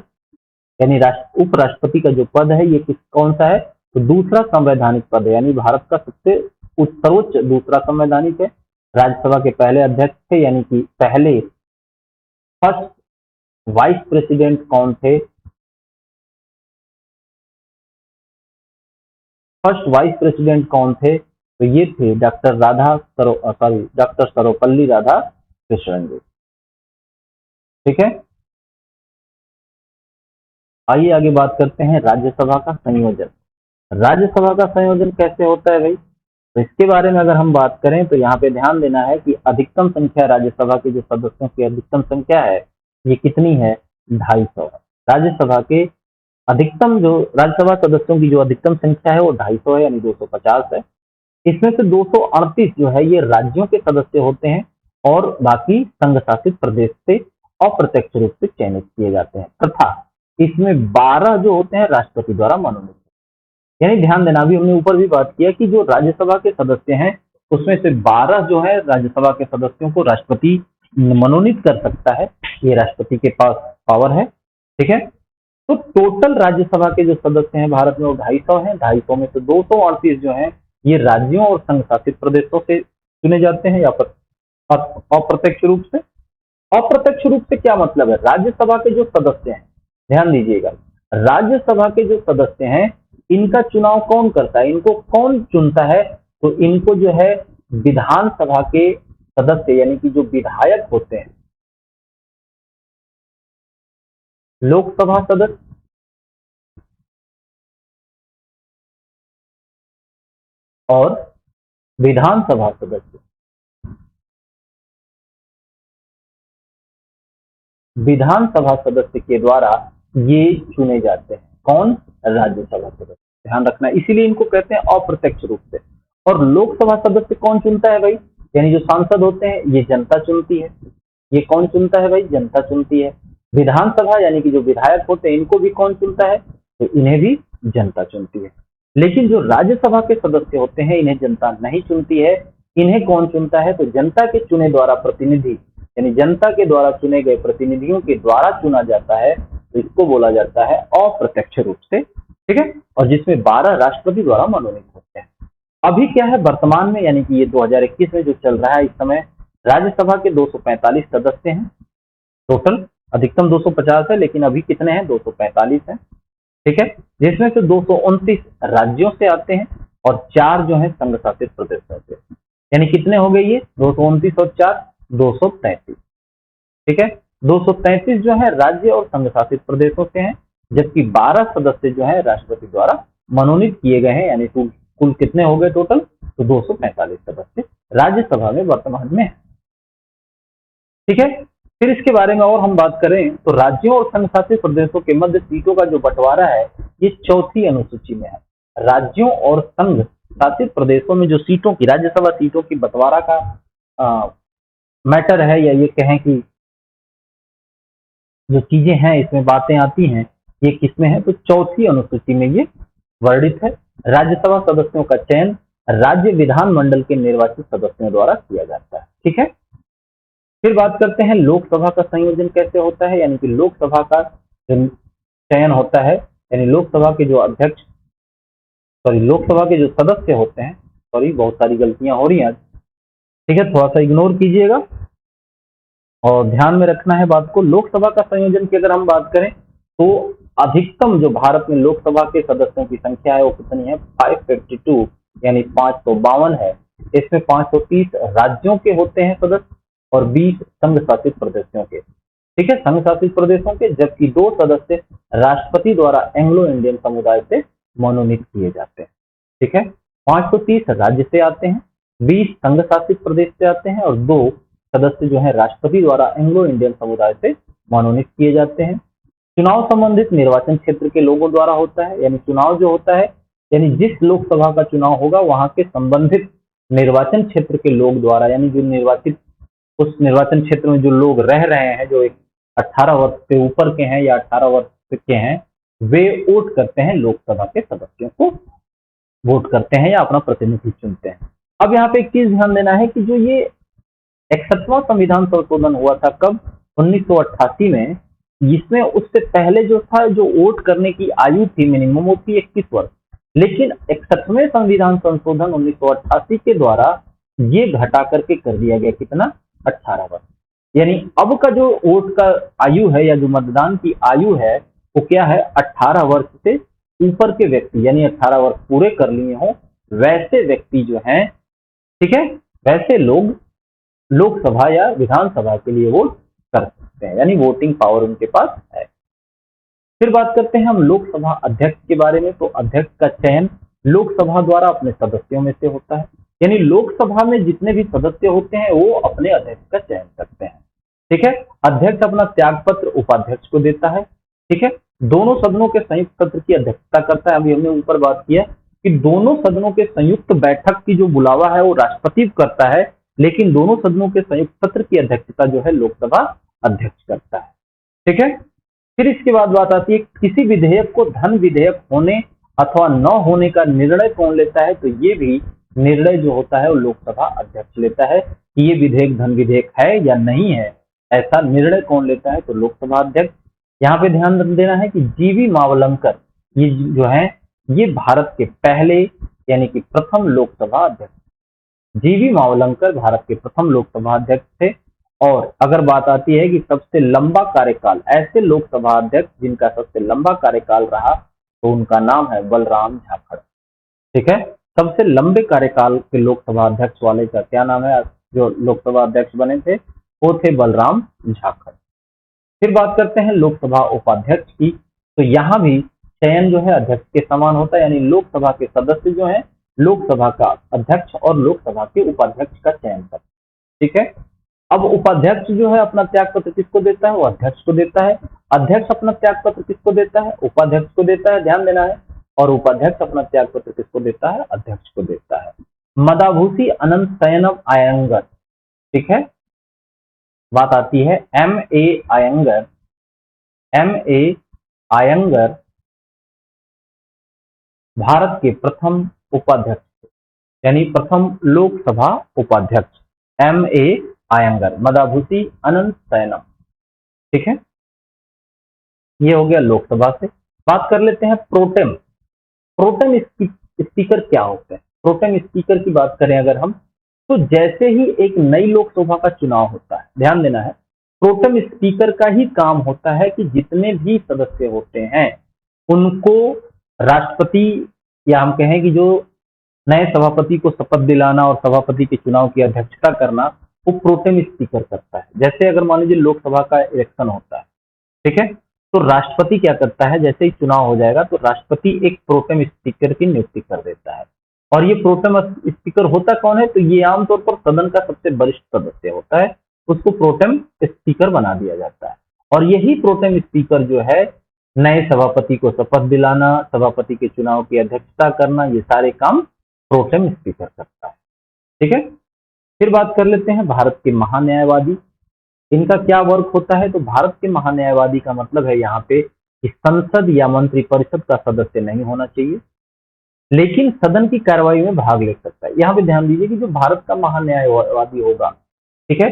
Speaker 1: यानी उपराष्ट्रपति का जो पद है ये कौन सा है, तो दूसरा संवैधानिक पद है, यानी भारत का सबसे सर्वोच्च दूसरा संवैधानिक है। राज्यसभा के पहले अध्यक्ष थे, यानी कि पहले फर्स्ट वाइस प्रेसिडेंट कौन थे, फर्स्ट वाइस प्रेसिडेंट कौन थे, तो ये थे डॉक्टर सर्वपल्ली राधाकृष्णन जी। ठीक है। आइए आगे बात करते हैं राज्यसभा का संयोजन। राज्यसभा का संयोजन कैसे होता है भाई, तो इसके बारे में अगर हम बात करें तो यहाँ पे ध्यान देना है कि अधिकतम संख्या राज्यसभा के जो सदस्यों की अधिकतम संख्या है ये कितनी है, 250 है। राज्यसभा के अधिकतम जो राज्यसभा सदस्यों की जो अधिकतम संख्या है वो 250 है, यानी 250 है। इसमें से 238 जो है ये राज्यों के सदस्य होते हैं और बाकी संघ शासित प्रदेश से अप्रत्यक्ष रूप से चयनित किए जाते हैं, तथा इसमें 12 जो होते हैं राष्ट्रपति द्वारा मनोनीत। यानी ध्यान देना, अभी हमने ऊपर भी बात किया कि जो राज्यसभा के सदस्य हैं उसमें से 12 जो है राज्यसभा के सदस्यों को राष्ट्रपति मनोनीत कर सकता है, ये राष्ट्रपति के पास पावर है। ठीक है, तो टोटल राज्यसभा के जो सदस्य हैं भारत में वो 250 हैं। 250 में से 238 जो हैं ये राज्यों और संघ शासित प्रदेशों से चुने जाते हैं या अप्रत्यक्ष रूप से। अप्रत्यक्ष रूप से क्या मतलब है, राज्यसभा के जो सदस्य हैं, ध्यान दीजिएगा, राज्यसभा के जो सदस्य हैं इनका चुनाव कौन करता है, इनको कौन चुनता है, तो इनको जो है विधानसभा के सदस्य यानी कि जो विधायक होते हैं, लोकसभा सदस्य और विधानसभा सदस्य, विधानसभा सदस्य के द्वारा ये चुने जाते हैं। कौन, राज्यसभा सदस्य, ध्यान रखना, इसीलिए इनको कहते हैं अप्रत्यक्ष रूप से। और लोकसभा सदस्य कौन चुनता है भाई, यानी जो सांसद होते हैं ये जनता चुनती है। ये कौन चुनता है भाई, जनता चुनती है। विधानसभा यानी कि जो विधायक होते हैं इनको भी कौन चुनता है, तो इन्हें भी जनता चुनती है। लेकिन जो राज्यसभा के सदस्य होते हैं इन्हें जनता नहीं चुनती है। इन्हें कौन चुनता है, तो जनता के चुने द्वारा प्रतिनिधि यानी जनता के द्वारा चुने गए प्रतिनिधियों के द्वारा चुना जाता है, तो इसको बोला जाता है अप्रत्यक्ष रूप से। ठीक है, और जिसमें 12 राष्ट्रपति द्वारा मनोनीत होते हैं। अभी क्या है वर्तमान में, यानी कि ये 2021 में जो चल रहा है इस समय, राज्यसभा के 245 सदस्य हैं टोटल। अधिकतम 250 है लेकिन अभी कितने हैं, 245 हैं। ठीक है, जिसमें से 229 राज्यों से आते हैं और 4 जो है संघ शासित प्रदेशों से। यानी कितने हो गए ये, 229 और 4, 233। ठीक है, 233 जो है राज्य और संघ शासित प्रदेशों से हैं, जबकि 12 सदस्य जो है राष्ट्रपति द्वारा मनोनीत किए गए हैं। यानी कुल कितने हो गए टोटल, तो 245 सदस्य राज्यसभा में वर्तमान में है। ठीक है, फिर इसके बारे में और हम बात करें तो राज्यों और संघ शासित प्रदेशों के मध्य सीटों का जो बंटवारा है ये 4थी अनुसूची में है। राज्यों और संघ शासित प्रदेशों में जो सीटों की, राज्यसभा सीटों की बंटवारा का मैटर है, या ये कहें कि जो चीजें हैं इसमें बातें आती हैं, ये किसमें है, तो 4थी अनुसूची में ये वर्णित है। राज्यसभा सदस्यों का चयन राज्य विधानमंडल के निर्वाचित सदस्यों द्वारा किया जाता है। ठीक है, फिर बात करते हैं लोकसभा का संयोजन कैसे होता है, यानी कि लोकसभा का जो चयन होता है, यानी लोकसभा के जो अध्यक्ष लोकसभा के जो सदस्य होते हैं, बहुत सारी गलतियां हो रही हैं। ठीक है, थोड़ा सा इग्नोर कीजिएगा और ध्यान में रखना है बात को। लोकसभा का संयोजन की अगर हम बात करें तो अधिकतम जो भारत में लोकसभा के सदस्यों की संख्या है वो कितनी है, 552 यानी 552 है। इसमें 530 राज्यों के होते हैं सदस्य और 20 संघ शासित प्रदेशों के। ठीक है, संघ शासित प्रदेशों के, जबकि 2 सदस्य राष्ट्रपति द्वारा एंग्लो इंडियन समुदाय से मनोनीत किए जाते हैं। ठीक है, 530 राज्य से आते हैं, 20 संघ शासित प्रदेश से आते हैं और 2 सदस्य जो है राष्ट्रपति द्वारा एंग्लो इंडियन समुदाय से मनोनीत किए जाते हैं। चुनाव संबंधित निर्वाचन क्षेत्र के लोगों द्वारा होता है, यानी चुनाव जो होता है, यानी जिस लोकसभा का चुनाव होगा वहां के संबंधित निर्वाचन क्षेत्र के लोग द्वारा, यानी जो निर्वाचित उस निर्वाचन क्षेत्र में जो लोग रह रहे हैं, जो 18 वर्ष से ऊपर के हैं या 18 वर्ष के हैं, वे वोट करते हैं, लोकसभा के सदस्यों को वोट करते हैं या अपना प्रतिनिधि चुनते हैं। अब यहाँ पे एक चीज ध्यान देना है कि जो ये 61वां संविधान संशोधन हुआ था कब, 1988 में, जिसमें उससे पहले जो था, जो वोट करने की आयु थी मिनिमम वो थी 21 वर्ष, लेकिन 61वें संविधान संशोधन 1988 के द्वारा ये घटा करके कर दिया गया कितना, 18 वर्ष। यानी अब का जो वोट का आयु है या जो मतदान की आयु है वो क्या है, 18 वर्ष से ऊपर के व्यक्ति, यानी 18 वर्ष पूरे कर लिए हों वैसे व्यक्ति जो हैं, ठीक है, वैसे लोग लोकसभा या विधानसभा के लिए वोट कर सकते हैं, यानी वोटिंग पावर उनके पास है। फिर बात करते हैं हम लोकसभा अध्यक्ष के बारे में। तो अध्यक्ष का चयन लोकसभा द्वारा अपने सदस्यों में से होता है, यानी लोकसभा में जितने भी सदस्य होते हैं वो अपने अध्यक्ष का चयन करते हैं। ठीक है, अध्यक्ष अपना त्याग पत्र उपाध्यक्ष को देता है। ठीक है, दोनों सदनों के संयुक्त सत्र की अध्यक्षता करता है। अभी हमने ऊपर बात किया कि दोनों सदनों के संयुक्त बैठक की जो बुलावा है वो राष्ट्रपति करता है, लेकिन दोनों सदनों के संयुक्त सत्र की अध्यक्षता जो है लोकसभा अध्यक्ष करता है। ठीक है, फिर इसके बाद बात आती है किसी विधेयक को धन विधेयक होने अथवा न होने का निर्णय कौन लेता है। तो ये भी निर्णय जो होता है वो लोकसभा अध्यक्ष लेता है कि ये विधेयक धन विधेयक है या नहीं है, ऐसा निर्णय कौन लेता है। तो लोकसभा अध्यक्ष। यहाँ पे ध्यान देना है कि जीवी मावलंकर ये जो है ये भारत के पहले यानी कि प्रथम लोकसभा अध्यक्ष। जीवी मावलंकर भारत के प्रथम लोकसभा अध्यक्ष थे। और अगर बात आती है कि सबसे लंबा कार्यकाल, ऐसे लोकसभा अध्यक्ष जिनका सबसे लंबा कार्यकाल रहा, तो उनका नाम है बलराम झाखड़। ठीक है, सबसे लंबे कार्यकाल के लोकसभा अध्यक्ष वाले का क्या नाम है, जो लोकसभा अध्यक्ष बने थे वो थे बलराम झाखड़। फिर बात करते हैं लोकसभा उपाध्यक्ष की। तो यहाँ भी चयन जो है अध्यक्ष के समान होता है, यानी लोकसभा के सदस्य जो है लोकसभा का अध्यक्ष और लोकसभा के उपाध्यक्ष का चयन करते हैं। ठीक है, अब उपाध्यक्ष जो है अपना त्याग पत्र किसको देता है, वो अध्यक्ष को देता है। अध्यक्ष अपना त्याग पत्र किसको देता है, उपाध्यक्ष को देता है, ध्यान देना है। और उपाध्यक्ष अपना त्याग पत्र किसको देता है, अध्यक्ष को देता है। मदाभूसी अनंत शयनम अयंगर। ठीक है, बात आती है M.A. अयंगर। M.A. अयंगर भारत के प्रथम उपाध्यक्ष, यानी प्रथम लोकसभा उपाध्यक्ष M.A. अयंगर, मदाभूसी अनंत शयनम। ठीक है, ये हो गया लोकसभा से। बात कर लेते हैं प्रोटेम। प्रोटेम स्पीकर क्या होते हैं। प्रोटेम स्पीकर की बात करें अगर हम, तो जैसे ही एक नई लोकसभा का चुनाव होता है, ध्यान देना है, प्रोटेम स्पीकर का ही काम होता है कि जितने भी सदस्य होते हैं उनको राष्ट्रपति या हम कहें कि जो नए सभापति को शपथ दिलाना और सभापति के चुनाव की अध्यक्षता करना, वो प्रोटेम स्पीकर करता है। जैसे अगर मान लीजिए लोकसभा का इलेक्शन होता है, ठीक है, तो राष्ट्रपति क्या करता है, जैसे ही चुनाव हो जाएगा तो राष्ट्रपति एक प्रोटेम स्पीकर की नियुक्ति कर देता है। और ये प्रोटेम स्पीकर होता कौन है, तो ये आमतौर पर सदन का सबसे वरिष्ठ सदस्य होता है, उसको प्रोटेम स्पीकर बना दिया जाता है। और यही प्रोटेम स्पीकर जो है नए सभापति को शपथ दिलाना, सभापति के चुनाव की अध्यक्षता करना, ये सारे काम प्रोटेम स्पीकर करता है। ठीक है, फिर बात कर लेते हैं भारत के महान्यायवादी। इनका क्या वर्क होता है, तो भारत के महान्यायवादी का मतलब है यहाँ पे कि संसद या मंत्रिपरिषद का सदस्य नहीं होना चाहिए, लेकिन सदन की कार्रवाई में भाग ले सकता है। यहाँ पे ध्यान दीजिए कि जो भारत का महान्यायवादी होगा, ठीक है,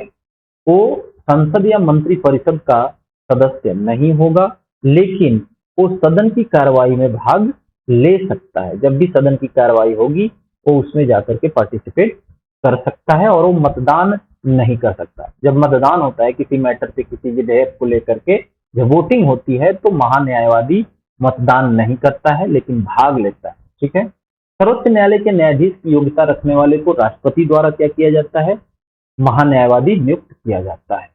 Speaker 1: वो संसद या मंत्रिपरिषद का सदस्य नहीं होगा, लेकिन वो सदन की कार्रवाई में भाग ले सकता है। जब भी सदन की कार्रवाई होगी वो उसमें जाकर के पार्टिसिपेट कर सकता है, और वो मतदान नहीं कर सकता। जब मतदान होता है किसी मैटर पे, किसी विधेयक को लेकर के जब वोटिंग होती है, तो महान्यायवादी मतदान नहीं करता है लेकिन भाग लेता है। ठीक है, सर्वोच्च न्यायालय के न्यायाधीश की योग्यता रखने वाले को राष्ट्रपति द्वारा क्या किया जाता है, महान्यायवादी नियुक्त किया जाता है।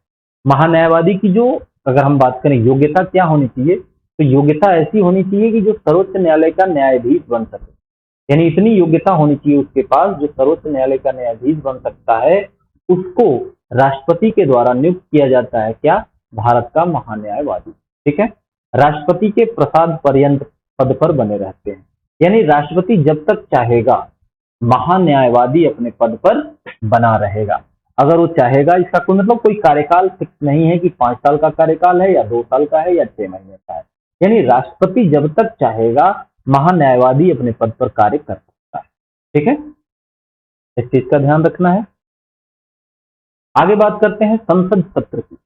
Speaker 1: महान्यायवादी की जो अगर हम बात करें योग्यता क्या होनी चाहिए, तो योग्यता ऐसी होनी चाहिए कि जो सर्वोच्च न्यायालय का न्यायाधीश बन सके, यानी इतनी योग्यता होनी चाहिए उसके पास जो सर्वोच्च न्यायालय का न्यायाधीश बन सकता है। उसको राष्ट्रपति के द्वारा नियुक्त किया जाता है, क्या, भारत का महान्यायवादी। ठीक है, राष्ट्रपति के प्रसाद पर्यंत पद पर बने रहते हैं, यानी राष्ट्रपति जब तक चाहेगा महान्यायवादी अपने पद पर बना रहेगा। अगर वो चाहेगा, इसका कोई मतलब कोई कार्यकाल फिक्स नहीं है कि 5 साल का कार्यकाल है या 2 साल का है या 6 महीने का है, यानी राष्ट्रपति जब तक चाहेगा महान्यायवादी अपने पद पर कार्य कर सकता है। ठीक है, इस चीज का ध्यान रखना है। आगे बात करते हैं संसद सत्र की।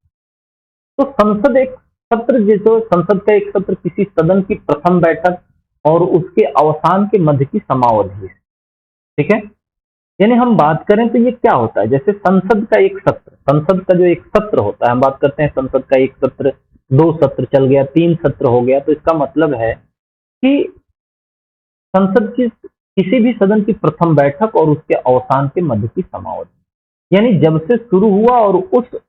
Speaker 1: तो संसद एक सत्र, जैसे संसद का एक सत्र किसी सदन की प्रथम बैठक और उसके अवसान के मध्य की समावधि है। ठीक है, यानी हम बात करें तो ये क्या होता है, जैसे संसद का एक सत्र, संसद का जो एक सत्र होता है, हम बात करते हैं संसद का एक सत्र, 2 सत्र चल गया, 3 सत्र हो गया, तो इसका मतलब है कि संसद की किसी भी सदन की प्रथम बैठक और उसके अवसान के मध्य की समावधि, यानी जब से शुरू हुआ और उस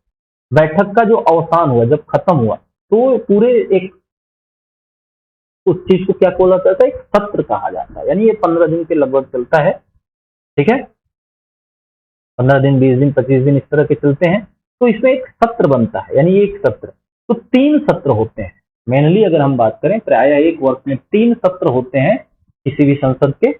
Speaker 1: बैठक का जो अवसान हुआ, जब खत्म हुआ, तो पूरे एक उस चीज को क्या बोला जाता है, एक सत्र कहा जाता है। यानी ये 15 दिन के लगभग चलता है, ठीक है, 15 दिन, 20 दिन, 25 दिन इस तरह के चलते हैं। तो इसमें एक सत्र बनता है, यानी एक सत्र, तो 3 सत्र होते हैं मेनली। अगर हम बात करें प्राय एक वर्ष में 3 सत्र होते हैं किसी भी संसद के।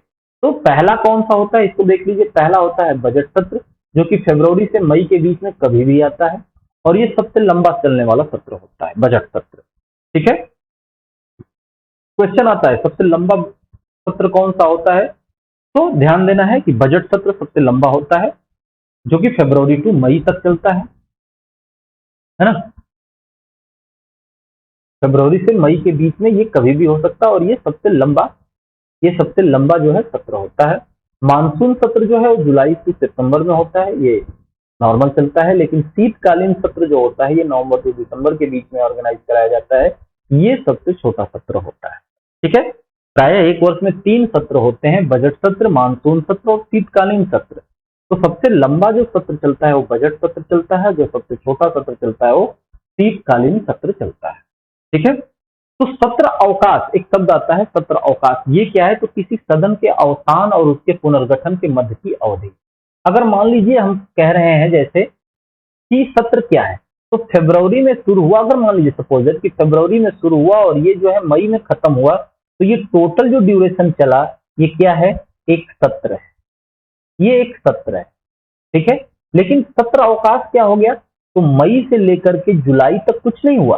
Speaker 1: तो पहला कौन सा होता है, इसको देख लीजिए। पहला होता है बजट सत्र, जो कि फरवरी से मई के बीच में कभी भी आता है, और ये सबसे लंबा चलने वाला सत्र होता है, बजट सत्र, ठीक है। क्वेश्चन आता है सबसे लंबा सत्र कौन सा होता है, तो ध्यान देना है कि बजट सत्र सबसे लंबा होता है, जो कि फरवरी टू मई तक चलता है ना। फरवरी से मई के बीच में ये कभी भी हो सकता है, और ये सबसे लंबा जो है सत्र होता है। मानसून सत्र जो है वो जुलाई से सितंबर में होता है, ये नॉर्मल चलता है। लेकिन शीतकालीन सत्र जो होता है ये नवंबर से दिसंबर के बीच में ऑर्गेनाइज कराया जाता है, ये सबसे छोटा सत्र होता है, ठीक है। प्राय एक वर्ष में 3 सत्र होते हैं, बजट सत्र, मानसून सत्र और शीतकालीन सत्र। तो सबसे लंबा जो सत्र चलता है वो बजट सत्र चलता है, जो सबसे छोटा सत्र चलता है वो शीतकालीन सत्र चलता है, ठीक है। तो सत्र अवकाश, एक शब्द आता है सत्र अवकाश, ये क्या है, तो किसी सदन के अवसान और उसके पुनर्गठन के मध्य की अवधि। अगर मान लीजिए हम कह रहे हैं जैसे कि सत्र क्या है, तो फरवरी में शुरू हुआ, अगर मान लीजिए सपोज कि फरवरी में शुरू हुआ और ये जो है मई में खत्म हुआ, तो ये टोटल जो ड्यूरेशन चला ये क्या है, एक सत्र है, ये एक सत्र है, ठीक है। लेकिन सत्र अवकाश क्या हो गया, तो मई से लेकर के जुलाई तक कुछ नहीं हुआ,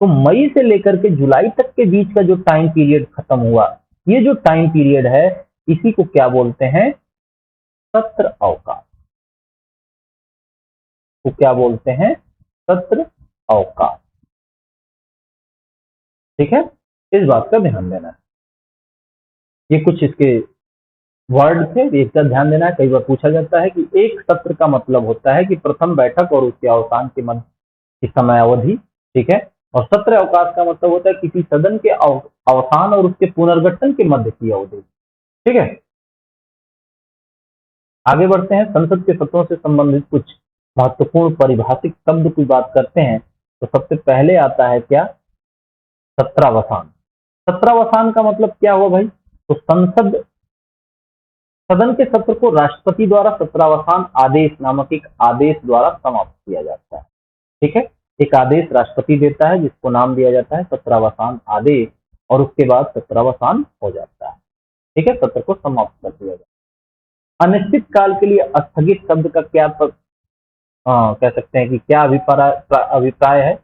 Speaker 1: तो मई से लेकर के जुलाई तक के बीच का जो टाइम पीरियड खत्म हुआ, ये जो टाइम पीरियड है इसी को क्या बोलते हैं, सत्र अवकाश को क्या बोलते हैं, सत्र अवकाश, ठीक है। इस बात का ध्यान देना है, ये कुछ इसके वर्ड थे, इसका ध्यान देना है। कई बार पूछा जाता है कि एक सत्र का मतलब होता है कि प्रथम बैठक और उसके अवसान के मध्य की समय अवधि, ठीक है। और सत्र अवकाश का मतलब होता है किसी सदन के अवसान और उसके पुनर्गठन के मध्य की अवधि, ठीक है। आगे बढ़ते हैं, संसद के सत्रों से संबंधित कुछ महत्वपूर्ण परिभाषिक शब्द की बात करते हैं। तो सबसे पहले आता है क्या, सत्रावसान। सत्रावसान का मतलब क्या हुआ भाई, तो सदन के सत्र को राष्ट्रपति द्वारा सत्रावसान आदेश नामक एक आदेश द्वारा समाप्त किया जाता है, ठीक है। एक आदेश राष्ट्रपति देता है जिसको नाम दिया जाता है सत्रावसान आदेश, और उसके बाद सत्रावसान हो जाता है, ठीक है, सत्र को समाप्त कर दिया जाता है। अनिश्चित काल के लिए स्थगित शब्द का क्या कह सकते हैं कि क्या अभिप्राय है,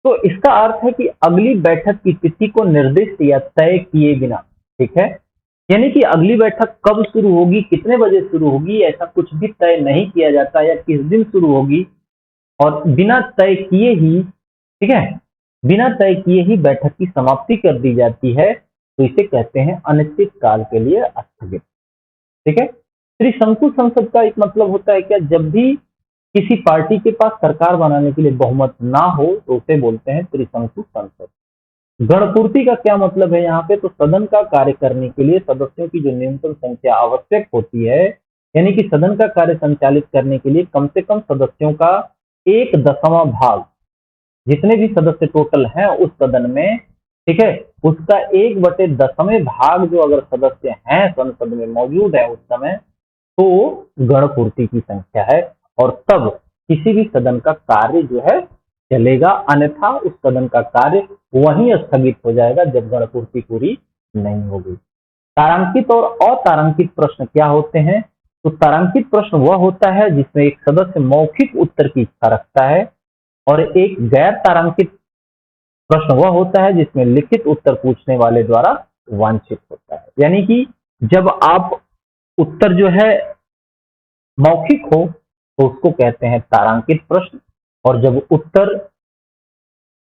Speaker 1: तो इसका अर्थ है कि अगली बैठक की तिथि को निर्दिष्ट या तय किए बिना, ठीक है। यानी कि अगली बैठक कब शुरू होगी, कितने बजे शुरू होगी, ऐसा कुछ भी तय नहीं किया जाता, या किस दिन शुरू होगी, और बिना तय किए ही, ठीक है, बिना तय किए ही बैठक की समाप्ति कर दी जाती है, तो इसे कहते हैं अनिश्चित काल के लिए स्थगित, ठीक है। त्रिशंकु संसद का एक मतलब होता है क्या, जब भी किसी पार्टी के पास सरकार बनाने के लिए बहुमत ना हो तो उसे बोलते हैं त्रिशंकु संसद। गणपूर्ति का क्या मतलब है यहाँ पे, तो सदन का कार्य करने के लिए सदस्यों की जो न्यूनतम संख्या आवश्यक होती है, यानी कि सदन का कार्य संचालित करने के लिए कम से कम सदस्यों का 1/10वां भाग, जितने भी सदस्य टोटल हैं उस सदन में, ठीक है, उसका 1/10वें भाग जो अगर सदस्य हैं संसद में मौजूद है उस समय, तो गणपूर्ति की संख्या है, और तब किसी भी सदन का कार्य जो है चलेगा, अन्यथा उस सदन का कार्य वहीं स्थगित हो जाएगा जब गणपूर्ति पूरी नहीं होगी। तारांकित और अतारांकित प्रश्न क्या होते हैं, तो तारांकित प्रश्न वह होता है जिसमें एक सदस्य मौखिक उत्तर की इच्छा रखता है, और एक गैर तारांकित प्रश्न वह होता है जिसमें लिखित उत्तर पूछने वाले द्वारा वांछित होता है। यानी कि जब आप उत्तर जो है मौखिक हो तो उसको कहते हैं तारांकित प्रश्न, और जब उत्तर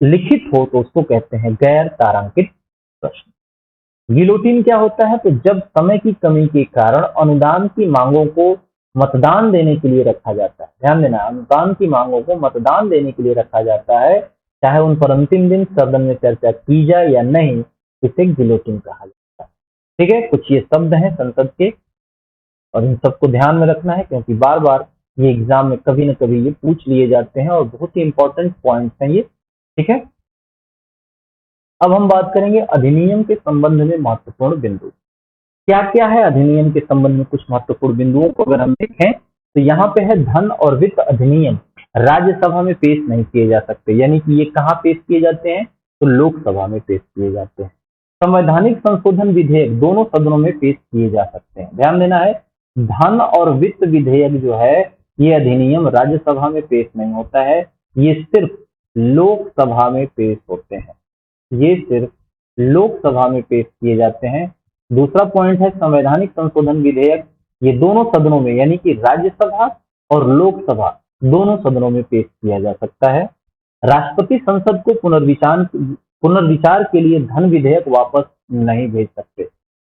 Speaker 1: लिखित हो तो उसको कहते हैं गैर तारांकित प्रश्न। गिलोटिन क्या होता है, तो जब समय की कमी के कारण अनुदान की मांगों को मतदान देने के लिए रखा जाता है, ध्यान देना, अनुदान की मांगों को मतदान देने के लिए रखा जाता है, चाहे उन पर अंतिम दिन सदन में चर्चा की जाए या नहीं, इसे गिलोटिन कहा जाता है, ठीक है। कुछ ये शब्द हैं संसद के, और इन सबको ध्यान में रखना है क्योंकि बार बार ये एग्जाम में कभी न कभी ये पूछ लिए जाते हैं और बहुत ही इंपॉर्टेंट पॉइंट्स हैं ये। ठीक है, अब हम बात करेंगे अधिनियम के संबंध में महत्वपूर्ण बिंदु। क्या क्या है अधिनियम के संबंध में कुछ महत्वपूर्ण बिंदुओं को अगर हम देखें तो यहाँ पे है धन और वित्त अधिनियम राज्यसभा में पेश नहीं किए जा सकते, यानी कि ये कहाँ पेश किए जाते हैं तो लोकसभा में पेश किए जाते हैं। संवैधानिक संशोधन विधेयक दोनों सदनों में पेश किए जा सकते हैं। ध्यान देना है, धन और वित्त विधेयक जो है ये अधिनियम राज्यसभा में पेश नहीं होता है, ये सिर्फ लोकसभा में पेश होते हैं, ये सिर्फ लोकसभा में पेश किए जाते हैं। दूसरा पॉइंट है संवैधानिक संशोधन विधेयक, ये दोनों सदनों में यानी कि राज्यसभा और लोकसभा दोनों सदनों में पेश किया जा सकता है। राष्ट्रपति संसद को पुनर्विचार के लिए धन विधेयक वापस नहीं भेज सकते,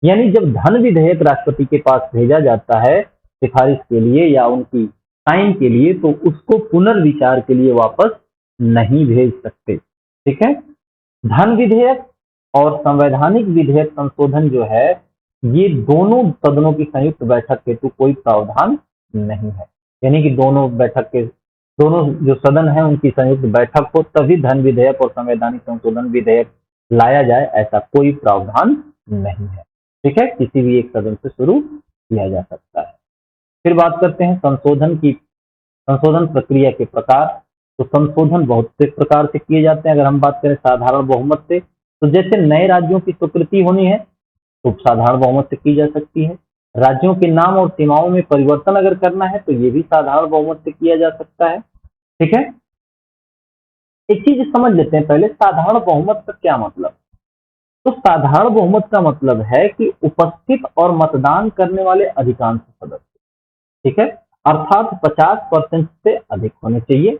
Speaker 1: यानी जब धन विधेयक राष्ट्रपति के पास भेजा जाता है सिफारिश के लिए या उनकी साइन के लिए तो उसको पुनर्विचार के लिए वापस नहीं भेज सकते। ठीक है, धन विधेयक और संवैधानिक विधेयक संशोधन जो है ये दोनों सदनों की संयुक्त बैठक हेतु कोई प्रावधान नहीं है, यानी कि दोनों जो सदन है उनकी संयुक्त बैठक हो तभी धन विधेयक और संवैधानिक संशोधन विधेयक लाया जाए, ऐसा कोई प्रावधान नहीं है। ठीक है, किसी भी एक सदन से शुरू किया जा सकता है। फिर बात करते हैं संशोधन प्रक्रिया के प्रकार। तो संशोधन बहुत से प्रकार से किए जाते हैं। अगर हम बात करें साधारण बहुमत से, तो जैसे नए राज्यों की स्वीकृति होनी है तो साधारण बहुमत से की जा सकती है। राज्यों के नाम और सीमाओं में परिवर्तन अगर करना है तो ये भी साधारण बहुमत से किया जा सकता है। ठीक है, एक चीज समझ लेते हैं पहले, साधारण बहुमत का क्या मतलब। तो साधारण बहुमत का मतलब है कि उपस्थित और मतदान करने वाले अधिकांश सदस्य, ठीक है, अर्थात 50% से अधिक होने चाहिए,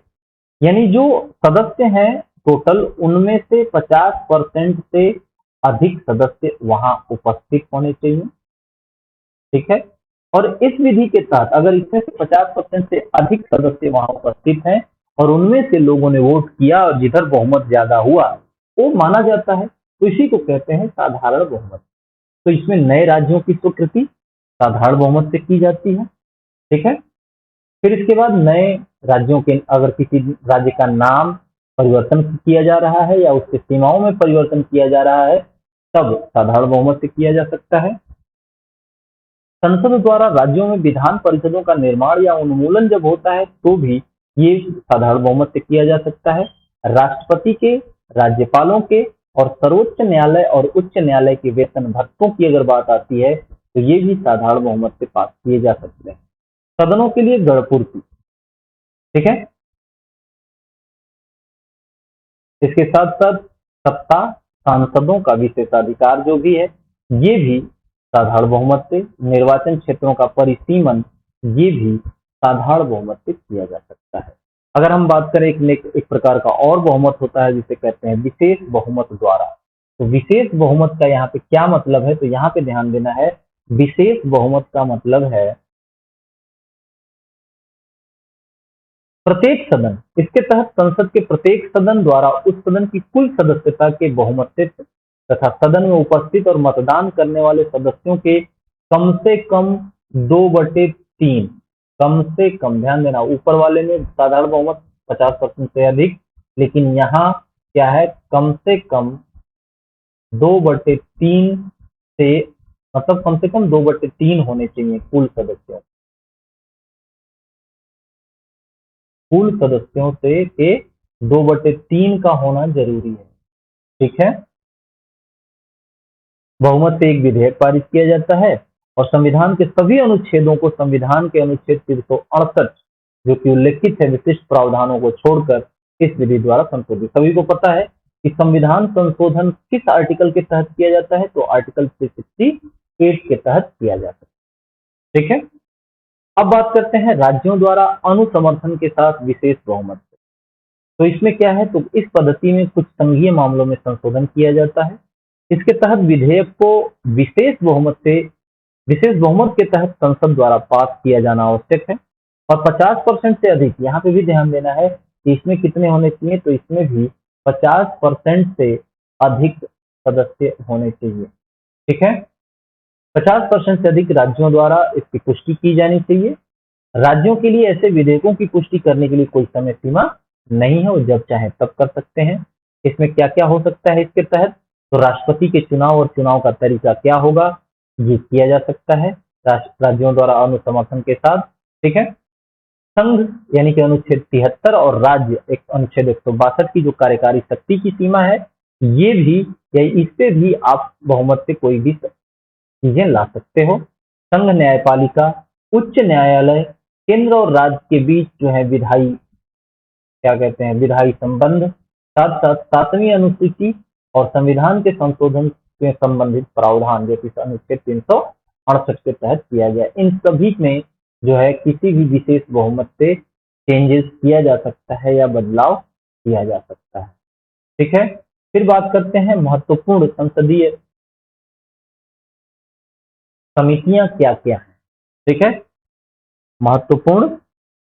Speaker 1: यानी जो सदस्य हैं टोटल उनमें से 50% से अधिक सदस्य वहां उपस्थित होने चाहिए। ठीक है, और इस विधि के तहत अगर इसमें से 50% से अधिक सदस्य वहां उपस्थित हैं और उनमें से लोगों ने वोट किया और जिधर बहुमत ज्यादा हुआ वो माना जाता है, तो इसी को कहते हैं साधारण बहुमत। तो इसमें नए राज्यों की स्वीकृति साधारण बहुमत से की जाती है। ठीक है, फिर इसके बाद नए राज्यों के अगर किसी राज्य का नाम परिवर्तन किया जा रहा है या उसके सीमाओं में परिवर्तन किया जा रहा है तब साधारण बहुमत से किया जा सकता है। संसद द्वारा राज्यों में विधान परिषदों का निर्माण या उन्मूलन जब होता है तो भी ये साधारण बहुमत से किया जा सकता है। राष्ट्रपति के, राज्यपालों के और सर्वोच्च न्यायालय और उच्च न्यायालय के वेतन भत्तों की अगर बात आती है तो ये भी साधारण बहुमत से पास किए जा सकते हैं। सदनों के लिए गणपूर्ति, ठीक है, इसके साथ साथ सत्ता सांसदों का विशेषाधिकार जो भी है ये भी साधारण बहुमत से, निर्वाचन क्षेत्रों का परिसीमन ये भी साधारण बहुमत से किया जा सकता है। अगर हम बात करें एक प्रकार का और बहुमत होता है जिसे कहते हैं विशेष बहुमत द्वारा। तो विशेष बहुमत का यहाँ पे क्या मतलब है, तो यहाँ पे ध्यान देना है, विशेष बहुमत का मतलब है प्रत्येक सदन, इसके तहत संसद के प्रत्येक सदन द्वारा उस सदन की कुल सदस्यता के बहुमत से तथा सदन में उपस्थित और मतदान करने वाले सदस्यों के कम से कम 2/3, कम से कम, ध्यान देना, ऊपर वाले में साधारण बहुमत 50% से अधिक, लेकिन यहाँ क्या है, कम से कम 2/3 से, मतलब कम से कम 2/3 होने चाहिए कुल सदस्यों से के 2/3 का होना जरूरी है। ठीक है, बहुमत से एक विधेयक पारित किया जाता है और संविधान के सभी अनुच्छेदों को संविधान के अनुच्छेद 368 जो कि उल्लेखित है विशिष्ट प्रावधानों को छोड़कर इस विधि द्वारा संशोधित। सभी को पता है कि संविधान संशोधन किस आर्टिकल के तहत किया जाता है, तो आर्टिकल 368 के तहत किया जाता है। ठीक है, अब बात करते हैं राज्यों द्वारा अनुसमर्थन के साथ विशेष बहुमत। तो इसमें क्या है, तो इस पद्धति में कुछ संघीय मामलों में संशोधन किया जाता है। इसके तहत विधेयक को विशेष बहुमत के तहत संसद द्वारा पास किया जाना आवश्यक है और 50% से अधिक, यहाँ पे भी ध्यान देना है कि इसमें कितने होने चाहिए, तो इसमें भी 50% से अधिक सदस्य होने चाहिए। ठीक है, 50% से अधिक राज्यों द्वारा इसकी पुष्टि की जानी चाहिए राज्यों के लिए ऐसे विधेयकों की पुष्टि करने के लिए कोई समय सीमा नहीं है, वो जब चाहे तब कर सकते हैं। इसमें क्या क्या हो सकता है इसके तहत? तो राष्ट्रपति के चुनाव और चुनाव का तरीका क्या होगा, ये किया जा सकता है राज्यों द्वारा अनुसमर्थन के साथ। ठीक है। संघ यानी कि अनुच्छेद 73 और राज्य एक अनुच्छेद 162 की जो कार्यकारी शक्ति की सीमा है, ये भी या इस पे भी आप बहुमत से कोई भी चीजें ला सकते हो। संघ न्यायपालिका, उच्च न्यायालय, केंद्र और राज्य के बीच जो है विधायी क्या कहते हैं विधायी संबंध, साथ साथ 7वीं अनुसूची और संविधान के संशोधन से संबंधित प्रावधान जो कि अनुच्छेद 368 के तहत किया गया, इन सभी में जो है किसी भी विशेष बहुमत से चेंजेस किया जा सकता है या बदलाव किया जा सकता है। ठीक है। फिर बात करते हैं महत्वपूर्ण संसदीय समितियां क्या क्या हैं। ठीक है। महत्वपूर्ण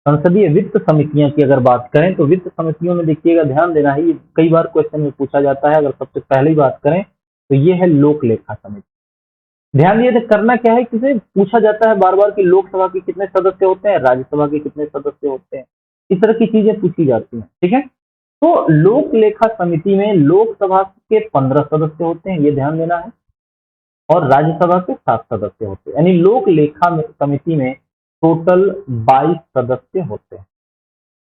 Speaker 1: संसदीय वित्त समितियां की अगर बात करें तो वित्त समितियों में देखिएगा, ध्यान देना है, ये कई बार क्वेश्चन में पूछा जाता है। अगर सबसे पहले बात करें तो ये है लोक लेखा समिति। ध्यान दिए करना क्या है, किसे पूछा जाता है बार बार कि लोकसभा के कितने सदस्य होते हैं, राज्यसभा के कितने सदस्य होते हैं, इस तरह की चीजें पूछी जाती हैं। ठीक है। तो लोक लेखा समिति में लोकसभा के 15 सदस्य होते हैं, ये ध्यान देना है, और राज्यसभा के 7 सदस्य होते हैं। यानी लोक लेखा समिति में टोटल 22 सदस्य होते हैं।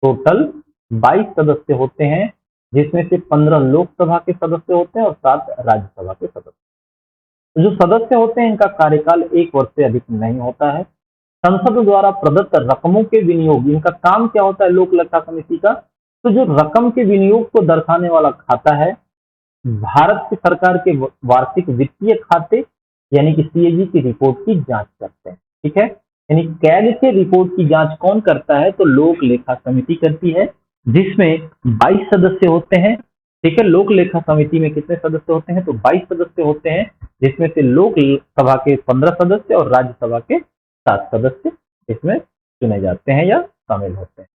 Speaker 1: टोटल 22 सदस्य होते हैं, जिसमें से 15 लोकसभा के सदस्य होते हैं और 7 राज्यसभा के सदस्य। जो सदस्य होते हैं इनका कार्यकाल 1 वर्ष से अधिक नहीं होता है। संसद द्वारा प्रदत्त रकमों के विनियोग, इनका काम क्या होता है लोक लेखा समिति का, तो जो रकम के विनियोग को दर्शाने वाला खाता है, भारत की सरकार के वार्षिक वित्तीय खाते यानी कि सीएजी की रिपोर्ट की जांच करते हैं। ठीक है। यानी कैग के रिपोर्ट की जांच कौन करता है, तो लोक लेखा समिति करती है, जिसमें 22 सदस्य होते हैं। ठीक है। लोक लेखा समिति में कितने सदस्य होते हैं, तो 22 सदस्य होते हैं, जिसमें से लोकसभा के 15 सदस्य और राज्यसभा के 7 सदस्य इसमें चुने जाते हैं या शामिल होते हैं।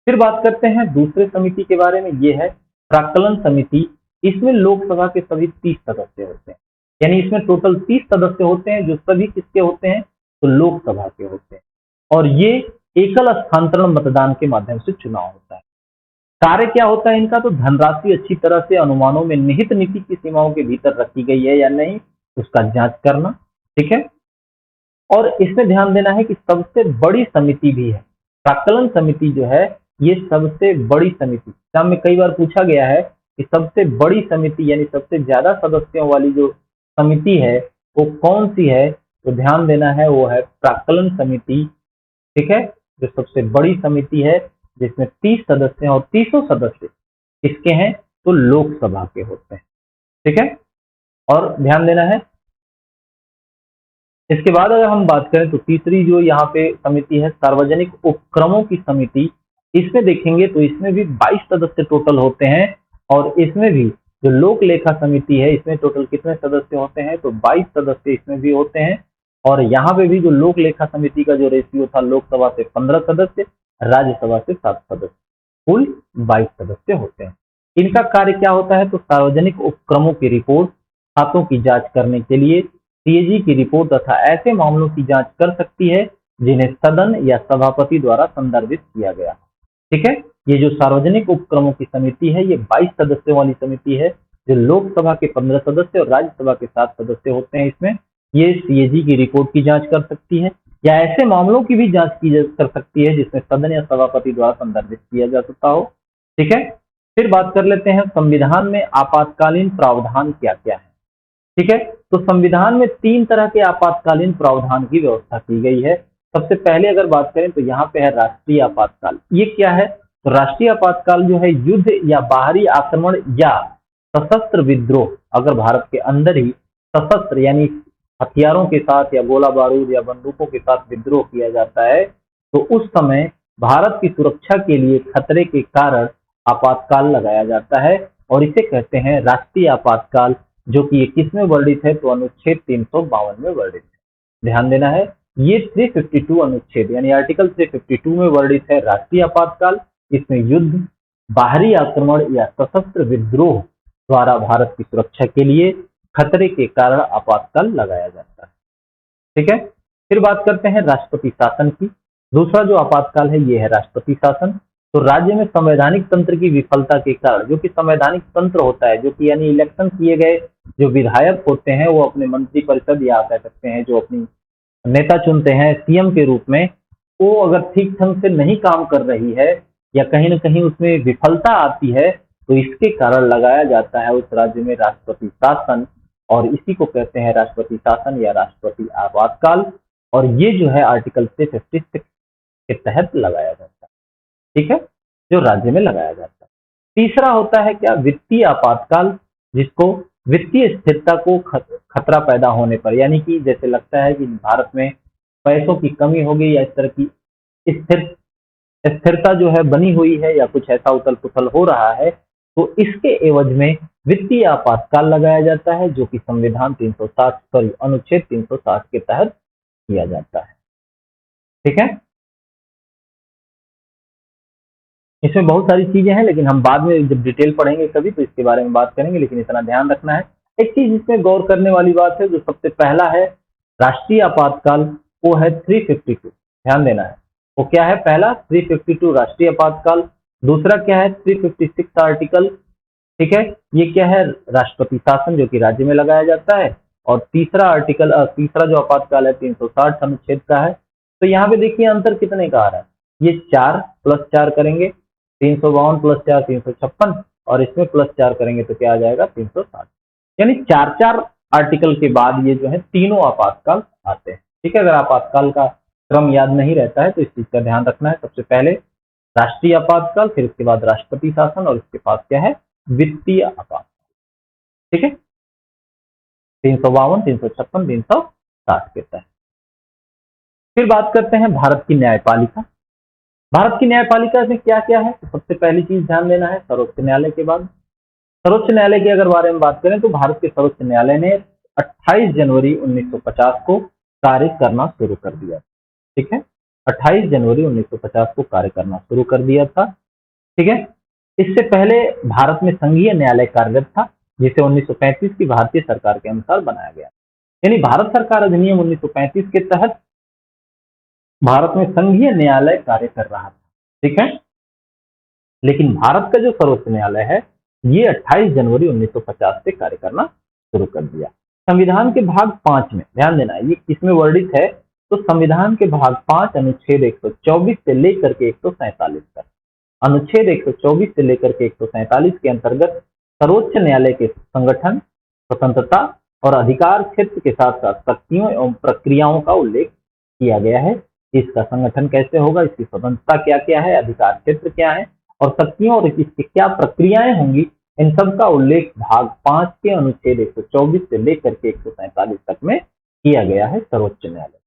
Speaker 1: फिर बात करते हैं दूसरे समिति के बारे में, ये है प्राक्कलन समिति। इसमें लोकसभा के सभी 30 सदस्य होते हैं, यानी इसमें टोटल 30 सदस्य होते हैं, जो सभी किसके होते हैं, तो लोकसभा के होते हैं, और ये एकल स्थानांतरण मतदान के माध्यम से चुनाव होता है। कार्य क्या होता है इनका, तो धनराशि अच्छी तरह से अनुमानों में निहित नीति की सीमाओं के भीतर रखी गई है या नहीं, उसका जांच करना। ठीक है। और इसमें ध्यान देना है कि सबसे बड़ी समिति भी है प्राक्कलन समिति, जो है ये सबसे बड़ी समिति। एग्जाम में कई बार पूछा गया है कि सबसे बड़ी समिति यानी सबसे ज्यादा सदस्यों वाली जो समिति है वो कौन सी है, तो ध्यान देना है वो है प्राक्कलन समिति। ठीक है। जो सबसे बड़ी समिति है, जिसमें 30 सदस्य हैं, और 30 सदस्य किसके हैं, तो लोकसभा के होते हैं। ठीक है। और ध्यान देना है, इसके बाद अगर हम बात करें तो तीसरी जो यहाँ पे समिति है सार्वजनिक उपक्रमों की समिति। इसमें देखेंगे तो इसमें भी 22 सदस्य टोटल होते हैं, और इसमें भी जो लोक लेखा समिति है इसमें टोटल कितने सदस्य होते हैं, तो 22 सदस्य इसमें भी होते हैं। और यहाँ पे भी जो लोक लेखा समिति का जो रेशियो था, लोकसभा से 15 सदस्य, राज्यसभा से 7 सदस्य, कुल 22 सदस्य होते हैं। इनका कार्य क्या होता है, तो सार्वजनिक उपक्रमों की रिपोर्ट, खातों की जांच करने के लिए सीएजी की रिपोर्ट तथा ऐसे मामलों की जांच कर सकती है जिन्हें सदन या सभापति द्वारा संदर्भित किया गया। ठीक है। ये जो सार्वजनिक उपक्रमों की समिति है, ये 22 सदस्यों वाली समिति है, जो लोकसभा के 15 सदस्य और राज्यसभा के 7 सदस्य होते हैं। इसमें ये सीएजी की रिपोर्ट की जांच कर सकती है या ऐसे मामलों की भी जांच की कर सकती है जिसमें सदन या सभापति द्वारा संदर्भित किया जा सकता हो। ठीक है। फिर बात कर लेते हैं संविधान में आपातकालीन प्रावधान क्या क्या है। ठीक है। तो संविधान में 3 तरह के आपातकालीन प्रावधान की व्यवस्था की गई है। सबसे पहले अगर बात करें तो यहाँ पे है राष्ट्रीय आपातकाल। ये क्या है, तो राष्ट्रीय आपातकाल जो है युद्ध या बाहरी आक्रमण या सशस्त्र विद्रोह, अगर भारत के अंदर ही सशस्त्र यानी हथियारों के साथ या गोला बारूद या बंदूकों के साथ विद्रोह किया जाता है, तो उस समय भारत की सुरक्षा के लिए खतरे के कारण आपातकाल लगाया जाता है, और इसे कहते हैं राष्ट्रीय आपातकाल, जो कि ये किस में वर्णित है, तो अनुच्छेद 352 में वर्णित है। ध्यान देना है, ये 352 अनुच्छेद यानी आर्टिकल 352 में वर्णित है राष्ट्रीय आपातकाल। इसमें युद्ध, बाहरी आक्रमण या सशस्त्र विद्रोह द्वारा भारत की सुरक्षा के लिए खतरे के कारण आपातकाल लगाया जाता है। ठीक है। फिर बात करते हैं राष्ट्रपति शासन की। दूसरा जो आपातकाल है ये है राष्ट्रपति शासन। तो राज्य में संवैधानिक तंत्र की विफलता के कारण, जो कि संवैधानिक तंत्र होता है, जो कि यानी इलेक्शन किए गए जो विधायक होते हैं वो अपने मंत्रिपरिषद या कह सकते हैं जो अपनी नेता चुनते हैं सीएम के रूप में, वो अगर ठीक ढंग से नहीं काम कर रही है या कहीं ना कहीं उसमें विफलता आती है तो इसके कारण लगाया जाता है उस राज्य में राष्ट्रपति शासन, और इसी को कहते हैं राष्ट्रपति शासन या राष्ट्रपति आपातकाल। और ये जो है आर्टिकल 356 के तहत लगाया जाता है, ठीक है, जो राज्य में लगाया जाता है। तीसरा होता है क्या, वित्तीय आपातकाल, जिसको वित्तीय स्थिरता को खतरा पैदा होने पर, यानी कि जैसे लगता है कि भारत में पैसों की कमी हो गई या इस तरह की स्थिर स्थिरता जो है बनी हुई है या कुछ ऐसा उथल पुथल हो रहा है, तो इसके एवज में वित्तीय आपातकाल लगाया जाता है, जो कि संविधान 360 सॉरी अनुच्छेद 360 के तहत किया जाता है, ठीक है। इसमें बहुत सारी चीजें हैं, लेकिन हम बाद में जब डिटेल पढ़ेंगे कभी तो इसके बारे में बात करेंगे, लेकिन इतना ध्यान रखना है। एक चीज इसमें गौर करने वाली बात है, जो सबसे पहला है राष्ट्रीय आपातकाल, वो है 352, ध्यान देना है। वो क्या है, पहला 352 राष्ट्रीय आपातकाल, दूसरा क्या है 356 आर्टिकल, ठीक है, ये क्या है राष्ट्रपति शासन जो कि राज्य में लगाया जाता है, और तीसरा आर्टिकल तीसरा जो आपातकाल है 360 अनुच्छेद का है। तो यहाँ पे देखिए अंतर कितने का आ रहा है, ये 4 + 4 करेंगे 352 + 4 356, और इसमें +4 करेंगे तो क्या आ जाएगा 360, यानी 4 आर्टिकल के बाद ये जो है तीनों आपातकाल आते हैं, ठीक है। अगर आपातकाल का क्रम याद नहीं रहता है तो इस चीज का ध्यान रखना है। सबसे पहले राष्ट्रीय आपातकाल, फिर उसके बाद राष्ट्रपति शासन, और इसके पास क्या है वित्तीय आपातकाल, ठीक है, 352 356 360 के तहत। फिर बात करते हैं भारत की न्यायपालिका। भारत की न्यायपालिका में क्या क्या है, तो सबसे पहली चीज ध्यान देना है सर्वोच्च न्यायालय के बाद। सर्वोच्च न्यायालय के अगर बारे में बात करें तो भारत के सर्वोच्च न्यायालय ने 28 जनवरी 1950 को कार्य करना शुरू कर दिया, ठीक है, 28 जनवरी 1950 को कार्य करना शुरू कर दिया था, ठीक है। इससे पहले भारत में संघीय न्यायालय कार्यरत था, जिसे 1935 की भारतीय सरकार के अनुसार बनाया गया, यानी भारत सरकार अधिनियम 1935 के तहत भारत में संघीय न्यायालय कार्य कर रहा था, ठीक है। लेकिन भारत का जो सर्वोच्च न्यायालय है ये 28 जनवरी 1950 से कार्य करना शुरू कर दिया। संविधान के भाग 5 में ध्यान देना है, ये किसमें वर्णित है, तो संविधान के भाग 5 अनुच्छेद 124 से लेकर के 147 तक, अनुच्छेद 124 से लेकर के 147 के अंतर्गत सर्वोच्च न्यायालय के संगठन, स्वतंत्रता और अधिकार क्षेत्र के साथ साथ शक्तियों एवं प्रक्रियाओं का उल्लेख किया गया है। इसका संगठन कैसे होगा, इसकी स्वतंत्रता क्या क्या है, अधिकार क्षेत्र क्या है और शक्तियों और इसकी क्या प्रक्रियाएं होंगी, इन सब का उल्लेख भाग 5 के अनुच्छेद 124 से लेकर के 147 तक में किया गया है सर्वोच्च न्यायालय,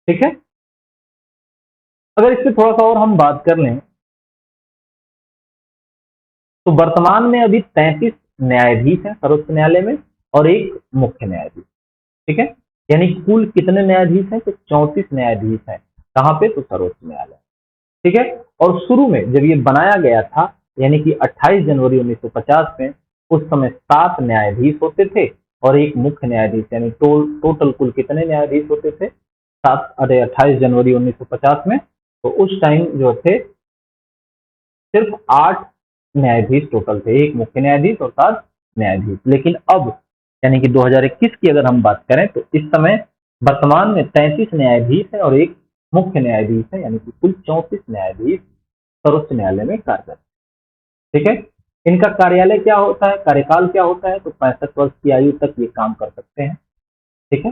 Speaker 1: ठीक है। अगर इस पर थोड़ा सा और हम बात कर लें तो वर्तमान में अभी 33 न्यायाधीश हैं सर्वोच्च न्यायालय में और एक मुख्य न्यायाधीश, ठीक है, यानी कुल कितने न्यायाधीश हैं, तो 34 न्यायाधीश हैं, कहाँ पे, तो सर्वोच्च न्यायालय, ठीक है। और शुरू में जब ये बनाया गया था यानी कि 28 जनवरी 1950 में, उस समय 7 न्यायाधीश होते थे और एक मुख्य न्यायाधीश, यानी टोटल कुल कितने न्यायाधीश होते थे, 7, अरे 28 जनवरी 1950 में तो उस टाइम जो थे सिर्फ 8 न्यायाधीश टोटल थे, एक मुख्य न्यायाधीश और 7 न्यायाधीश। लेकिन अब यानी कि 2021 की अगर हम बात करें तो इस समय वर्तमान में 33 न्यायाधीश है और एक मुख्य न्यायाधीश है, यानी कि कुल 34 न्यायाधीश सर्वोच्च न्यायालय में कार्यरत, ठीक है। इनका कार्यालय क्या होता है, कार्यकाल क्या होता है, तो 65 वर्ष की आयु तक ये काम कर सकते हैं, ठीक है।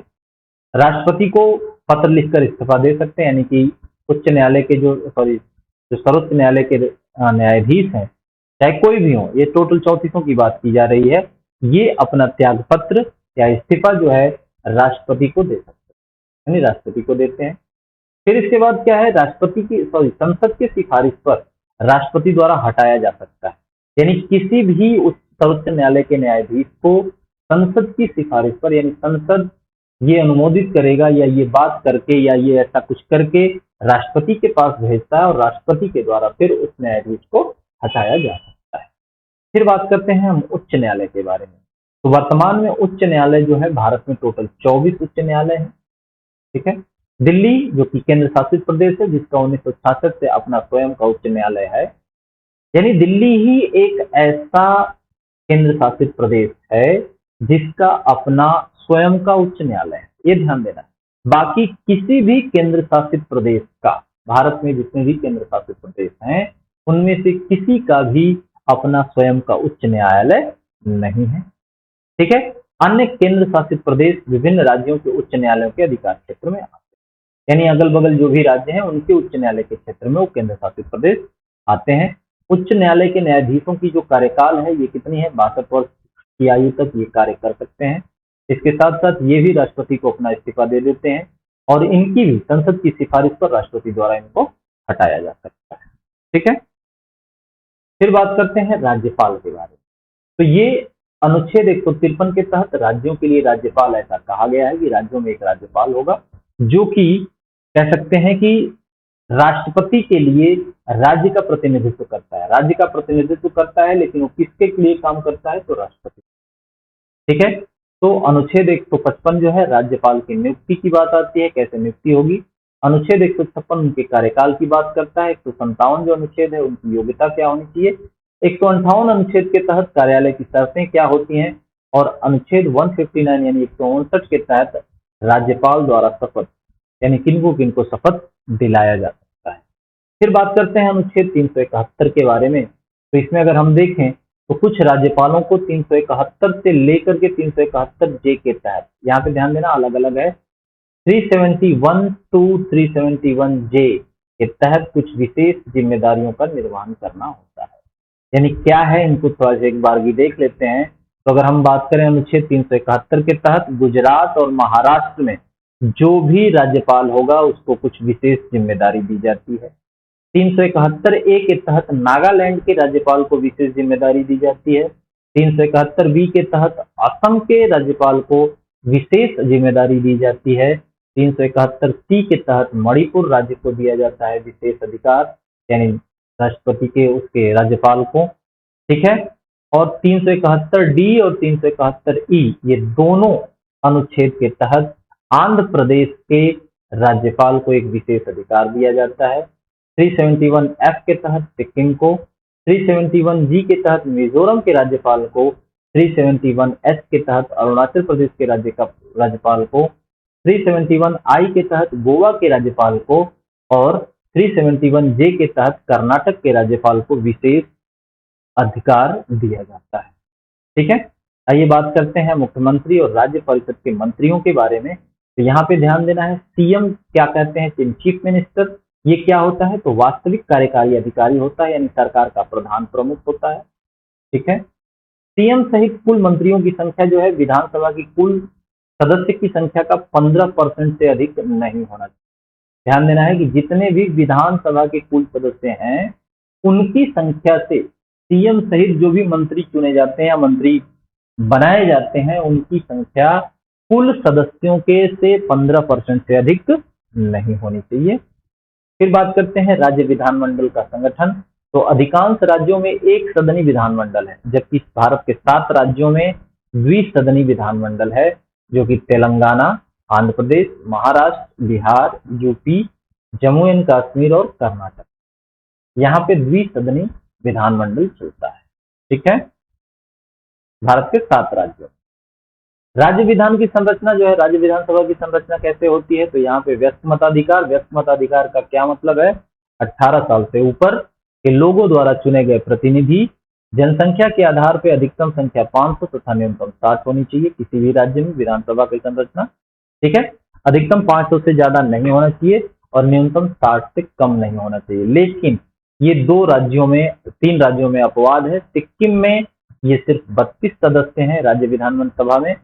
Speaker 1: राष्ट्रपति को पत्र लिखकर इस्तीफा दे सकते हैं, यानी कि उच्च न्यायालय के जो सर्वोच्च न्यायालय के न्यायाधीश हैं, चाहे कोई भी हो, ये टोटल 34 की बात की जा रही है, ये अपना त्याग पत्र या इस्तीफा जो है राष्ट्रपति को दे सकते हैं, यानी राष्ट्रपति को देते हैं। फिर इसके बाद क्या है, राष्ट्रपति की संसद की सिफारिश पर राष्ट्रपति द्वारा हटाया जा सकता है, यानी किसी भी उच्च सर्वोच्च न्यायालय के न्यायाधीश को संसद की सिफारिश पर, यानी संसद ये अनुमोदित करेगा या ये बात करके या ये ऐसा कुछ करके राष्ट्रपति के पास भेजता है और राष्ट्रपति के द्वारा फिर उस न्यायाधीश को हटाया जा सकता है। फिर बात करते हैं हम उच्च न्यायालय के बारे में। तो वर्तमान में उच्च न्यायालय जो है भारत में टोटल 24 उच्च न्यायालय है, ठीक है, दिल्ली जो कि केंद्र शासित प्रदेश है, जिसका 1966 से अपना स्वयं का उच्च न्यायालय है। यानी दिल्ली ही एक ऐसा केंद्र शासित प्रदेश है जिसका अपना स्वयं का उच्च न्यायालय है, ये ध्यान देना है। बाकी किसी भी केंद्र शासित प्रदेश का, भारत में जितने भी केंद्र शासित प्रदेश हैं उनमें से किसी का भी अपना स्वयं का उच्च न्यायालय नहीं है। ठीक है, अन्य केंद्र शासित प्रदेश विभिन्न राज्यों के उच्च न्यायालयों के अधिकार क्षेत्र में आते हैं। यानी अगल बगल जो भी राज्य हैं उनके उच्च न्यायालय के क्षेत्र में वो केंद्र शासित प्रदेश आते हैं। उच्च न्यायालय के न्यायाधीशों की जो कार्यकाल है ये कितनी है, 62 वर्ष की आयु तक ये कार्य कर सकते हैं। इसके साथ साथ ये भी राष्ट्रपति को अपना इस्तीफा दे देते हैं और इनकी भी संसद की सिफारिश पर राष्ट्रपति द्वारा इनको हटाया जा सकता है। ठीक है, फिर बात करते हैं राज्यपाल के बारे में। तो ये अनुच्छेद 153 के तहत राज्यों के लिए राज्यपाल ऐसा कहा गया है कि राज्यों में एक राज्यपाल होगा जो कि कह सकते हैं कि राष्ट्रपति के लिए राज्य का प्रतिनिधित्व करता है। राज्य का प्रतिनिधित्व करता है लेकिन वो किसके लिए काम करता है, तो राष्ट्रपति। ठीक है, तो अनुच्छेद 155 जो है राज्यपाल की नियुक्ति की बात आती है, कैसे नियुक्ति होगी। अनुच्छेद 156 उनके कार्यकाल की बात करता है। 157 जो अनुच्छेद है उनकी योग्यता क्या होनी चाहिए। 158 अनुच्छेद के तहत कार्यालय की शर्तें क्या होती हैं और अनुच्छेद 159 यानी 159 के तहत राज्यपाल द्वारा शपथ यानी किनको किनको शपथ दिलाया जा सकता है। फिर बात करते हैं अनुच्छेद 371 के बारे में। तो इसमें अगर हम देखें तो कुछ राज्यपालों को 371 से लेकर के 371 जे के तहत, यहाँ पे ध्यान देना अलग अलग है, 371 टू 371 जे के तहत कुछ विशेष जिम्मेदारियों का निर्वहन करना होता है। यानी क्या है, इनको थोड़ा सा एक बार भी देख लेते हैं। तो अगर हम बात करें अनुच्छेद 371 के तहत गुजरात और महाराष्ट्र में जो भी राज्यपाल होगा उसको कुछ विशेष जिम्मेदारी दी जाती है। 371 ए के तहत नागालैंड के राज्यपाल को विशेष जिम्मेदारी दी जाती है। 371 बी के तहत असम के राज्यपाल को विशेष जिम्मेदारी दी जाती है। 371 सी के तहत मणिपुर राज्य को दिया जाता है विशेष अधिकार, यानी राष्ट्रपति के उसके राज्यपाल को। ठीक है, और 371 डी और 371 ई ये दोनों अनुच्छेद के तहत आंध्र प्रदेश के राज्यपाल को एक विशेष अधिकार दिया जाता है। 371 एफ के तहत सिक्किम को, 371 जी के तहत मिजोरम के राज्यपाल को, 371 एस के तहत अरुणाचल प्रदेश के राज्यपाल को, 371 आई के तहत गोवा के राज्यपाल को और 371 जे के तहत कर्नाटक के राज्यपाल को विशेष अधिकार दिया जाता है। ठीक है, आइए बात करते हैं मुख्यमंत्री और राज्य परिषद के मंत्रियों के बारे में। तो यहाँ पे ध्यान देना है, सीएम क्या कहते हैं, चीफ मिनिस्टर। ये क्या होता है, तो वास्तविक कार्यकारी अधिकारी होता है, यानी सरकार का प्रधान प्रमुख होता है। ठीक है, सीएम सहित कुल मंत्रियों की संख्या जो है विधानसभा की कुल सदस्य की संख्या का 15% से अधिक नहीं होना चाहिए। ध्यान देना है कि जितने भी विधानसभा के कुल सदस्य हैं उनकी संख्या से सीएम सहित जो भी मंत्री चुने जाते हैं या मंत्री बनाए जाते हैं उनकी संख्या कुल सदस्यों के से 15% से अधिक नहीं होनी चाहिए। फिर बात करते हैं राज्य विधानमंडल का संगठन। तो अधिकांश राज्यों में एक सदनी विधानमंडल है, जबकि भारत के 7 राज्यों में द्विसदनी विधानमंडल है, जो कि तेलंगाना, आंध्र प्रदेश, महाराष्ट्र, बिहार, यूपी, जम्मू एंड कश्मीर और कर्नाटक। यहाँ पे द्विसदनी विधानमंडल चलता है। ठीक है, भारत के 7 राज्यों। राज्य विधान की संरचना जो है, राज्य विधानसभा की संरचना कैसे होती है, तो यहाँ पे व्यस्त मताधिकार। व्यस्त मताधिकार का क्या मतलब है, 18 साल से ऊपर के लोगों द्वारा चुने गए प्रतिनिधि, जनसंख्या के आधार पर अधिकतम संख्या 500 तथा न्यूनतम 60 होनी चाहिए किसी भी राज्य में विधानसभा की संरचना। ठीक है, अधिकतम 500 से ज्यादा नहीं होना चाहिए और न्यूनतम 60 से कम नहीं होना चाहिए। लेकिन ये 3 राज्यों में अपवाद है। सिक्किम में ये सिर्फ 32 सदस्य हैं राज्य विधानसभा में,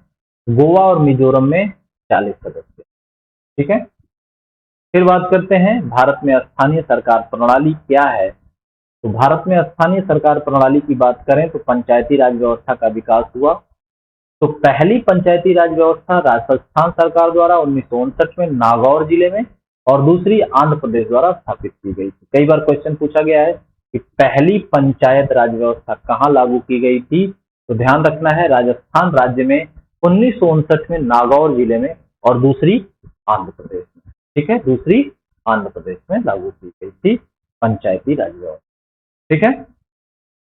Speaker 1: गोवा और मिजोरम में 40 सदस्य। ठीक है, फिर बात करते हैं भारत में स्थानीय सरकार प्रणाली क्या है। तो भारत में स्थानीय सरकार प्रणाली की बात करें तो पंचायती राज व्यवस्था का विकास हुआ। तो पहली पंचायती राज व्यवस्था राजस्थान सरकार द्वारा 1959 में नागौर जिले में और दूसरी आंध्र प्रदेश द्वारा स्थापित की गई थी। कई बार क्वेश्चन पूछा गया है कि पहली पंचायत राज व्यवस्था कहाँ लागू की गई थी, तो ध्यान रखना है राजस्थान राज्य में 1959 में नागौर जिले में और दूसरी आंध्र प्रदेश में। ठीक है, दूसरी आंध्र प्रदेश में लागू की गई थी पंचायती राज व्यवस्था। ठीक है,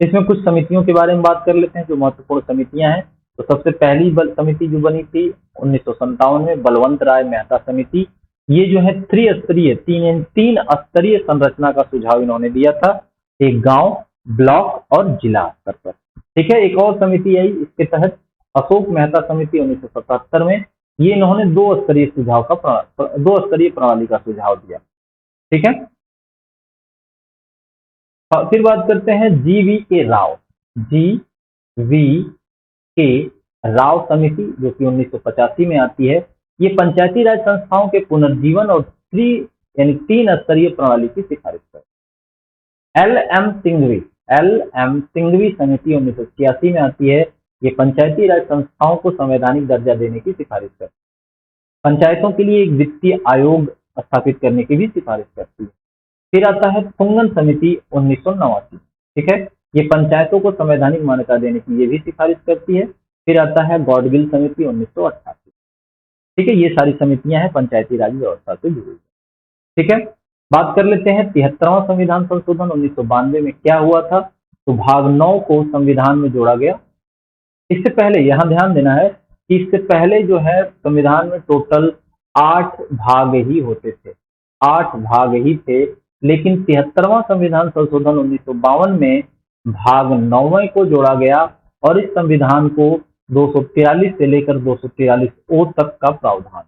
Speaker 1: इसमें कुछ समितियों के बारे में बात कर लेते हैं जो महत्वपूर्ण समितियां हैं। तो सबसे पहली समिति जो बनी थी 1957 में बलवंत राय मेहता समिति। ये जो है तीन स्तरीय संरचना का सुझाव इन्होंने दिया था, एक गांव, ब्लॉक और जिला स्तर पर। ठीक है, एक और समिति आई इसके तहत, अशोक मेहता समिति 1977 में। ये इन्होंने दो स्तरीय प्रणाली का सुझाव दिया। ठीक है, फिर बात करते हैं जीवी के राव समिति जो कि 1985 में आती है। ये पंचायती राज संस्थाओं के पुनर्जीवन और तीन स्तरीय प्रणाली की सिफारिश करती है। एल एम सिंघवी समिति 1986 में आती है। ये पंचायती राज संस्थाओं को संवैधानिक दर्जा देने की सिफारिश करती है। पंचायतों के लिए एक वित्तीय आयोग स्थापित करने की भी सिफारिश करती है। फिर आता है थुंगन समिति 1989। ठीक है, ये पंचायतों को संवैधानिक मान्यता देने की ये भी सिफारिश करती है। फिर आता है गॉडगिल समिति 1988। ठीक है, ये सारी समितियां हैं पंचायती राज व्यवस्था से जुड़ी। ठीक है, बात कर लेते हैं 73वां संविधान संशोधन 1992 में क्या हुआ था। तो भाग 9 को संविधान में जोड़ा गया। इससे पहले यहाँ ध्यान देना है कि इससे पहले जो है संविधान में टोटल 8 भाग ही होते थे, 8 भाग ही थे। लेकिन 73वां संविधान संशोधन 1952 में भाग 9 को जोड़ा गया और इस संविधान को 243 से लेकर 243 ओ तक का प्रावधान।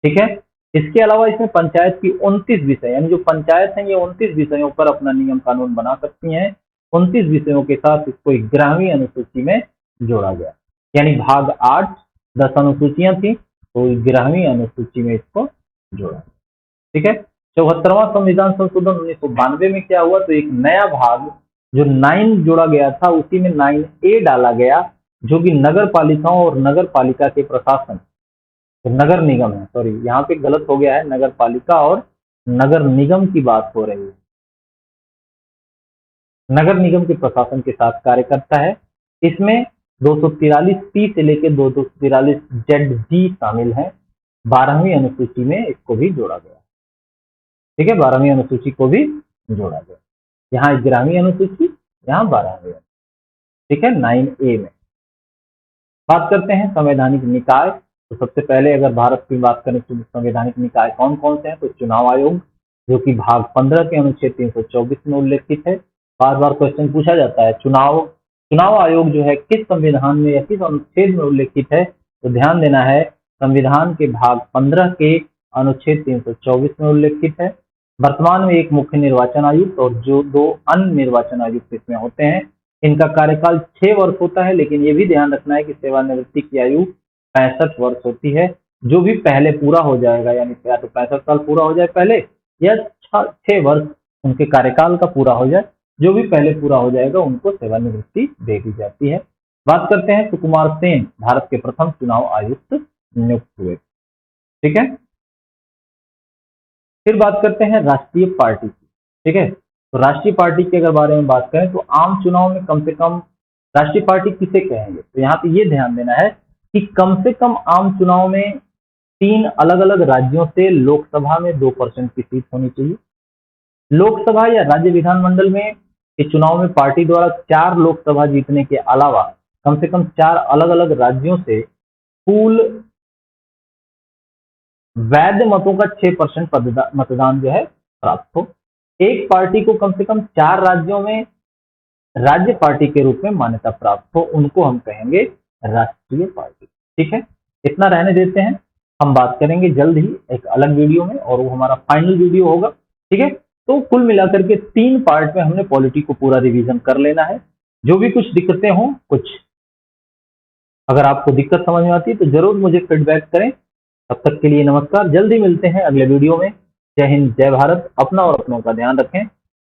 Speaker 1: ठीक है, इसके अलावा इसमें पंचायत की 29 विषय, यानी जो पंचायत है ये 29 विषयों पर अपना नियम कानून बना सकती हैं। 29 विषयों के साथ इसको 11वीं अनुसूची में जोड़ा गया, यानी भाग 8 10 अनुसूचियां थी तो 11वीं अनुसूची में इसको जोड़ा। ठीक है, 74वां संविधान संशोधन 1992 में क्या हुआ, तो एक नया भाग जो 9 जोड़ा गया था, उसी में 9A डाला गया जो कि नगर पालिकाओं और नगर पालिका के प्रशासन, तो नगर निगम है, सॉरी यहाँ पे गलत हो गया है, नगर पालिका और नगर निगम की बात हो रही है। नगर निगम के प्रशासन के साथ कार्य करता है। इसमें 243P से लेकर 243ZG शामिल है। 12वीं अनुसूची में इसको भी जोड़ा गया। ठीक है, 12वीं अनुसूची को भी जोड़ा गया। यहाँ 11वीं अनुसूची, यहाँ 12वीं। ठीक है, 9A में बात करते हैं संवैधानिक निकाय। तो सबसे पहले अगर भारत की बात करें तो संवैधानिक निकाय कौन कौन से हैं, तो चुनाव आयोग जो कि भाग 15 के अनुच्छेद 324 में उल्लेखित है। बार बार क्वेश्चन पूछा जाता है चुनाव आयोग जो है किस संविधान में या किस अनुच्छेद में उल्लेखित है, तो ध्यान देना है संविधान के भाग 15 के अनुच्छेद 324 में उल्लेखित है। वर्तमान में एक मुख्य निर्वाचन आयुक्त और जो 2 अन्य निर्वाचन आयुक्त इसमें होते हैं। इनका कार्यकाल 6 वर्ष होता है, लेकिन ये भी ध्यान रखना है कि सेवानिवृत्ति की आयु 65 वर्ष होती है। जो भी पहले पूरा हो जाएगा, यानी या तो 65 साल पूरा हो जाए पहले, या 6 वर्ष उनके कार्यकाल का पूरा हो जाए, जो भी पहले पूरा हो जाएगा उनको सेवानिवृत्ति दे दी जाती है। बात करते हैं सुकुमार सेन भारत के प्रथम चुनाव आयुक्त नियुक्त हुए। ठीक है, फिर बात करते हैं राष्ट्रीय पार्टी की। ठीक है, तो राष्ट्रीय पार्टी के अगर बारे में बात करें तो आम चुनाव में कम से कम राष्ट्रीय पार्टी किसे कहेंगे, तो यहाँ पे ये ध्यान देना है कि कम से कम आम चुनाव में 3 अलग अलग राज्यों से लोकसभा में 2% की सीट होनी चाहिए। लोकसभा या राज्य विधानमंडल में इस चुनाव में पार्टी द्वारा 4 लोकसभा जीतने के अलावा कम से कम 4 अलग अलग राज्यों से कुल वैध मतों का 6% मतदान जो है प्राप्त हो। एक पार्टी को कम से कम 4 राज्यों में राज्य पार्टी के रूप में मान्यता प्राप्त हो, उनको हम कहेंगे राष्ट्रीय पार्टी। ठीक है, इतना रहने देते हैं, हम बात करेंगे जल्द ही एक अलग वीडियो में और वो हमारा फाइनल वीडियो होगा। ठीक है, तो कुल मिलाकर के 3 पार्ट में हमने पॉलिटी को पूरा रिवीजन कर लेना है। जो भी कुछ दिक्कतें हों, कुछ अगर आपको दिक्कत समझ में आती है तो जरूर मुझे फीडबैक करें। तब तक के लिए नमस्कार, जल्दी मिलते हैं अगले वीडियो में। जय हिंद, जय भारत, अपना और अपनों का ध्यान रखें।